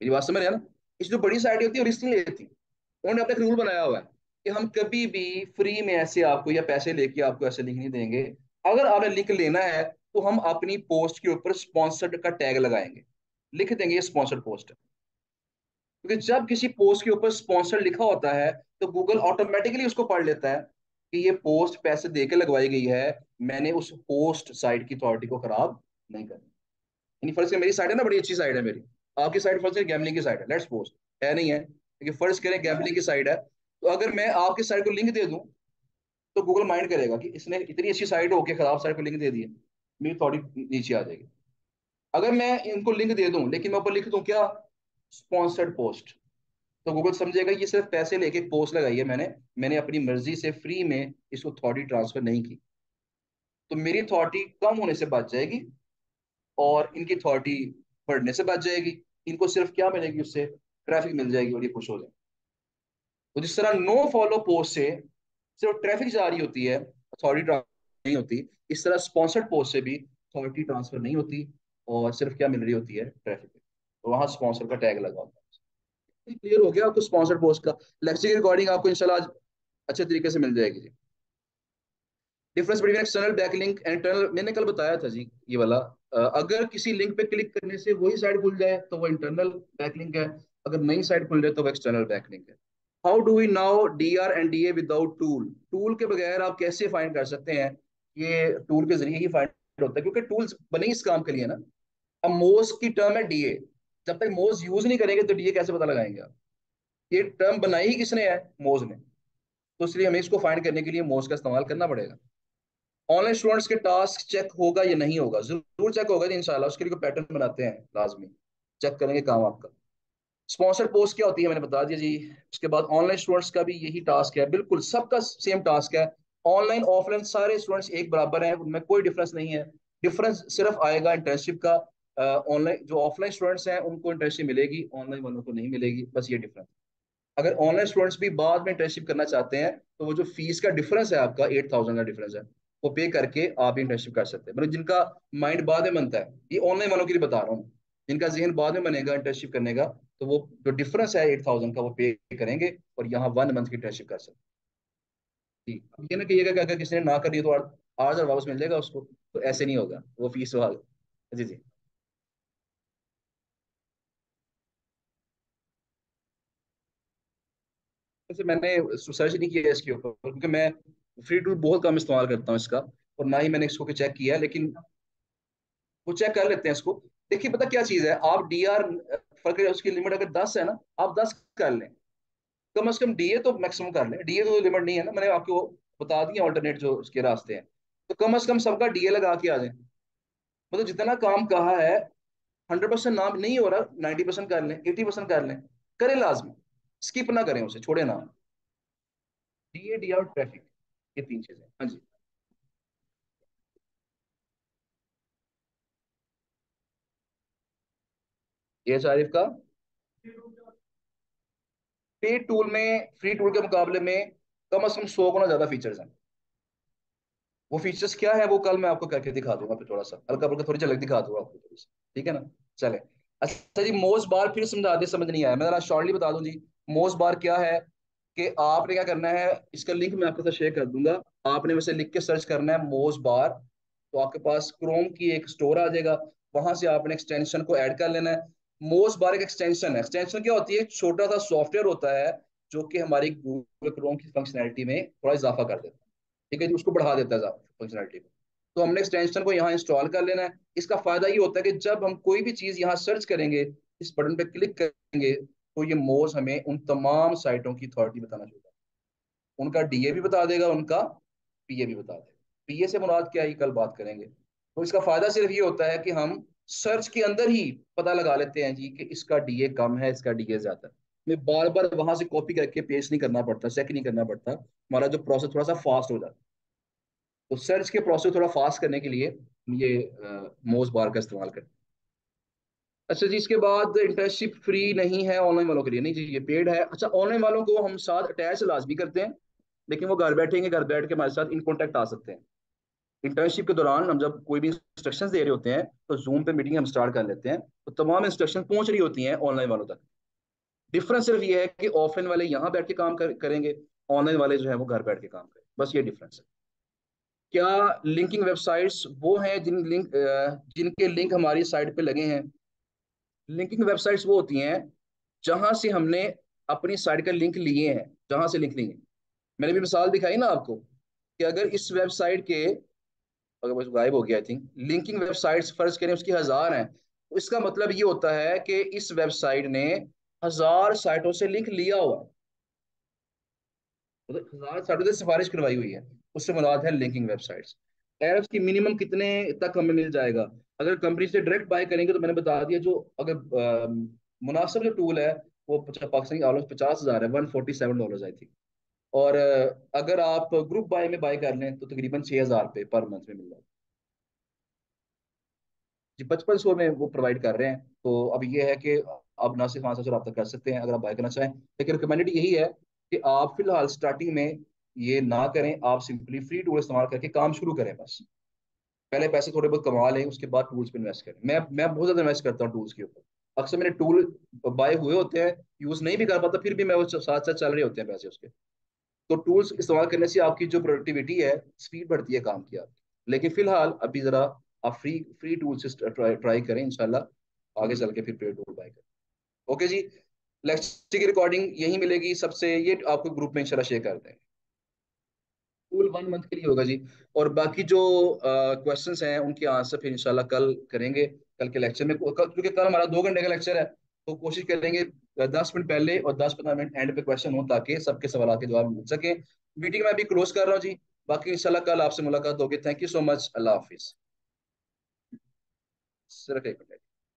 मेरी बात समझ रहे हैं ना। इस जो बड़ी साइट होती है रिस्क नहीं लेती, उन्होंने अपना एक रूल बनाया हुआ है कि हम कभी भी फ्री में ऐसे आपको या पैसे लेके आपको ऐसे लिंक नहीं देंगे। अगर आपने लिंक लेना है तो हम अपनी पोस्ट के ऊपर स्पॉन्सर्ड का टैग लगाएंगे, लिख देंगे ये स्पॉन्सर्ड पोस्ट है। क्योंकि जब किसी पोस्ट के ऊपर स्पॉन्सर्ड लिखा होता है तो गूगल ऑटोमेटिकली उसको पढ़ लेता है कि ये पोस्ट पैसे दे के लगवाई गई है, मैंने उस पोस्ट साइट की अथॉरिटी को खराब नहीं करना। यानी फर्ज करें मेरी साइड है ना, बड़ी अच्छी साइड है मेरी, आपकी साइड फर्ज करें गैमलिंग की साइड है, लेट्स सपोज, है नहीं है, लेकिन फर्ज करें गैमलिंग की साइड है, तो अगर मैं आपकी साइड को लिंक दे दूं तो गूगल माइंड करेगा कि इसने इतनी अच्छी साइट होके खराब साइट को लिंक दे दी है, मेरी थोड़ी नीचे आ जाएगी। अगर मैं इनको लिंक दे दूं लेकिन मैं ऊपर लिख दूं क्या, स्पॉन्सर्ड पोस्ट, तो गूगल समझेगा कि ये सिर्फ पैसे लेके पोस्ट लगाई है मैंने, मैंने अपनी मर्जी से फ्री में इसको अथॉरिटी ट्रांसफर नहीं की, तो मेरी अथॉरिटी कम होने से बच जाएगी और इनकी अथॉरिटी बढ़ने से बच जाएगी। इनको सिर्फ क्या मिलेगी, उससे ट्रैफिक मिल जाएगी और ये खुश हो जाए। तो जिस तरह नो फॉलो पोस्ट से सिर्फ ट्रैफिक जा रही होती है, अथॉरिटी ट्रांसफर नहीं होती, इस तरह स्पॉन्सर्ड पोस्ट से भी अथॉरिटी ट्रांसफर नहीं होती और सिर्फ क्या मिल रही होती है, ट्रैफिक। तो वहां स्पॉन्सर का टैग लगा होता है। क्लियर हो गया आपको स्पॉन्सर्ड पोस्ट का। लेक्चर की रिकॉर्डिंग आपको इंशाल्लाह आज अच्छे तरीके से मिल जाएगी जी। Difference between external backlink and internal मैंने कल बताया था जी, ये वाला। अगर किसी लिंक पे क्लिक करने से वही साइट खुल जाए तो वो इंटरनल बैकलिंक है, अगर नई साइट खुल जाए तो वो एक्सटर्नल बैकलिंक है। How do we know D R and D A without tool, tool के बगैर आप कैसे फाइंड कर सकते हैं, ये टूल के जरिए ही फाइंड होता है, क्योंकि टूल्स बने इस काम के लिए ना। अब मोज की टर्म है डीए, जब तक मोज यूज नहीं करेंगे तो डीए कैसे पता लगाएंगे आप। ये टर्म बनाई ही किसने है, मोज ने, तो इसलिए हमें इसको फाइंड करने के लिए मोज का इस्तेमाल करना पड़ेगा। ऑनलाइन स्टूडेंट्स के टास्क चेक होगा या नहीं होगा, जरूर चेक होगा जी इंशाल्लाह, उसके लिए कोई पैटर्न बनाते हैं, लाजमी चेक करेंगे काम आपका। स्पॉन्सर पोस्ट क्या होती है मैंने बता दिया जी। उसके बाद ऑनलाइन स्टूडेंट्स का भी यही टास्क है, बिल्कुल सबका सेम टास्क है। ऑनलाइन ऑफलाइन सारे स्टूडेंट्स एक बराबर हैं, उनमें कोई डिफरेंस नहीं है। डिफरेंस सिर्फ आएगा इंटर्नशिप का। ऑनलाइन जो ऑफलाइन स्टूडेंट्स हैं उनको इंटर्नशिप मिलेगी, ऑनलाइन वालों को नहीं मिलेगी, बस ये डिफरेंस। अगर ऑनलाइन स्टूडेंट्स भी बाद में इंटर्नशिप करना चाहते हैं तो वो जो फीस का डिफरेंस है आपका, 8,000 का डिफरेंस है, वो पे करके आप इंटर्नशिप कर सकते हैं। मतलब जिनका माइंड बाद में बनता है, ये ऑनलाइन वालों के लिए बता रहा हूँ, जिनका जहन बाद में बनेगा इंटर्नशिप करने का, तो वो जो डिफरेंस है 8,000 का वो पे करेंगे और यहाँ 1 मंथ की इंटर्नशिप कर सकते हैं। अब ये ना कहिएगा कि अगर किसी ने ना करी तो 8,000 वापस मिल जाएगा उसको, तो ऐसे नहीं होगा, वो फीस वाला। जी जी। वैसे मैंने सर्च नहीं किया इसके ऊपर, क्योंकि मैं फ्री टूल बहुत कम इस्तेमाल करता हूँ इसका, और ना ही मैंने इसको चेक किया है, लेकिन वो चेक कर लेते हैं इसको। देखिए पता क्या चीज है, आप डी आर फर्क है, उसकी लिमिट अगर 10 है ना, आप 10 कर लें। कम से कम डीए तो मैक्सिमम कर लें, डीए तो लिमिट नहीं है ना, मैंने आपको बता दिया ऑल्टरनेट जो उसके रास्ते हैं। तो कम से कम सबका डीए लगा के आ जाए। मतलब जितना काम कहा है, 100% नाम नहीं हो रहा, 90% कर लें, 80% कर लें, करें लाजमी, स्किप ना करें उसे, छोड़े ना। डीए डी और ट्रैफिक, ये तीन चीजें। हाँ जी। ये तारीफ का पेड टूल में फ्री टूल के मुकाबले में कम से कम 100 गुना ज्यादा फीचर्स हैं। वो फीचर्स क्या है वो कल मैं आपको करके दिखा दूंगा, फिर थोड़ा सा हल्का फुल्का थोड़ी झलक दिखा दूंगा आपको थोड़ी सी। ठीक है ना। चले। अच्छा जी, मोज बार फिर समझा दे, समझ नहीं आया, मैं जरा शॉर्टली बता दूं जी। मोज बार क्या है कि आपने क्या करना है, इसका लिंक मैं आपके साथ शेयर कर दूंगा। आपने वैसे लिख के सर्च करना है मोज बार, तो आपके पास क्रोम की एक स्टोर आ जाएगा। वहां से आपने एक्सटेंशन को ऐड कर लेना है। मोज बार एक एक्सटेंशन है। एक्सटेंशन क्या होती है, एक छोटा सा सॉफ्टवेयर होता है जो कि हमारी गूगल क्रोम की फंक्शनैलिटी में थोड़ा इजाफा कर देता है। ठीक है जी, उसको बढ़ा देता है फंक्शनैलिटी को। तो हमने एक्सटेंशन को यहाँ इंस्टॉल कर लेना है। इसका फायदा ये होता है कि जब हम कोई भी चीज यहाँ सर्च करेंगे, इस बटन पे क्लिक करेंगे, तो ये मोज हमें उन तमाम साइटों की अथॉरिटी बताना शुरू कर, उनका डीए भी बता देगा, उनका पीए भी बता देगा। पीए से मुराद क्या है, ये कल बात करेंगे। तो इसका फायदा सिर्फ ये होता है कि हम सर्च के अंदर ही पता लगा लेते हैं जी कि इसका डीए कम है, इसका डीए ज्यादा है। मैं बार बार वहां से कॉपी करके पेस्ट नहीं करना पड़ता, चेक नहीं करना पड़ता, हमारा जो प्रोसेस थोड़ा सा फास्ट हो जाता है। तो सर्च के प्रोसेस थोड़ा फास्ट करने के लिए ये मोज बार का इस्तेमाल करें। अच्छा जी, इसके बाद इंटर्नशिप फ्री नहीं है ऑनलाइन वालों के लिए, नहीं जी ये पेड है। अच्छा, ऑनलाइन वालों को हम साथ अटैच लाजमी करते हैं, लेकिन वो घर बैठेंगे, घर बैठ के हमारे साथ इन कॉन्टैक्ट आ सकते हैं। इंटर्नशिप के दौरान हम जब कोई भी इंस्ट्रक्शंस दे रहे होते हैं, तो जूम पे मीटिंग हम स्टार्ट कर लेते हैं, तो तमाम इंस्ट्रक्शन पहुंच रही होती हैं ऑनलाइन वालों तक। डिफरेंस सिर्फ ये है कि ऑफलाइन वाले यहाँ बैठ के काम करेंगे, ऑनलाइन वाले जो है वो घर बैठ के काम करें, बस ये डिफरेंस है। क्या लिंकिंग वेबसाइट्स वो हैं जिनके लिंक हमारी साइट पे लगे हैं? लिंकिंग वेबसाइट्स वो होती हैं जहां से हमने अपनी साइट का लिंक लिए हैं, जहां से लिंक लिए हैं। मैंने भी मिसाल दिखाई ना आपको कि अगर इस वेबसाइट के, अगर बस गायब हो गया आई थिंक, लिंकिंग वेबसाइट्स फर्ज करें उसकी 1000 हैं, तो इसका मतलब ये होता है कि इस वेबसाइट ने 1000 साइटों से लिंक लिया हुआ है, मतलब 1000 साइटों से सिफारिश करवाई हुई है। उससे मुराद है लिंकिंग वेबसाइट्स। एड्स की मिनिमम कितने तक हमें मिल जाएगा? अगर कंपनी से डायरेक्ट बाय करेंगे तो मैंने बता दिया, जो अगर मुनासिब जो टूल है वो पाकिस्तानी ऑलमोस्ट 50,000 है, $147 आई थिंक। और अगर आप ग्रुप बाय में बाय कर लें तो तकरीबन 6,000 पर मंथ में मिल जाएगा जी। 5500 में वो प्रोवाइड कर रहे हैं। तो अब ये है कि आप ना सिर्फ वहाँ से रब्ता कर सकते हैं अगर आप बाय करना चाहें, लेकिन रिकमेंडेड यही है कि आप फिलहाल स्टार्टिंग में ये ना करें, आप सिंपली फ्री टूल इस्तेमाल करके काम शुरू करें बस। पहले पैसे थोड़े बहुत कमा लें, उसके बाद टूल्स पे इन्वेस्ट करें। मैं बहुत ज्यादा इन्वेस्ट करता हूँ टूल्स के ऊपर। अक्सर मेरे टूल बाय हुए होते हैं, यूज नहीं भी कर पाता, फिर भी मैं वो साथ साथ चल रहे होते हैं पैसे उसके। तो टूल्स इस्तेमाल करने से आपकी जो प्रोडक्टिविटी है, स्पीड बढ़ती है काम की आपकी। लेकिन फिलहाल अभी जरा आप फ्री फ्री टूल से ट्राई ट्राई करें, इंशाल्लाह आगे चल के फिर पेड टूल बाय करें। ओके जी। लेक्चर की रिकॉर्डिंग यही मिलेगी सबसे, ये आपको ग्रुप में इंशाल्लाह शेयर कर दें। फुल 1 मंथ के लिए होगा जी। और बाकी जो क्वेश्चंस हैं उनके आंसर फिर इंशाल्लाह कल करेंगे, कल के लेक्चर में। क्योंकि कल हमारा 2 घंटे का लेक्चर है, तो कोशिश करेंगे 10 मिनट पहले और 10-15 मिनट एंड पे क्वेश्चन हो, ताकि सबके सवाल के जवाब मिल सके। मीटिंग में अभी क्लोज कर रहा हूँ जी। बाकी इंशाल्लाह कल आपसे मुलाकात होगी। Thank you so much. अल्लाह हाफिज। सिर्फ एक मिनट।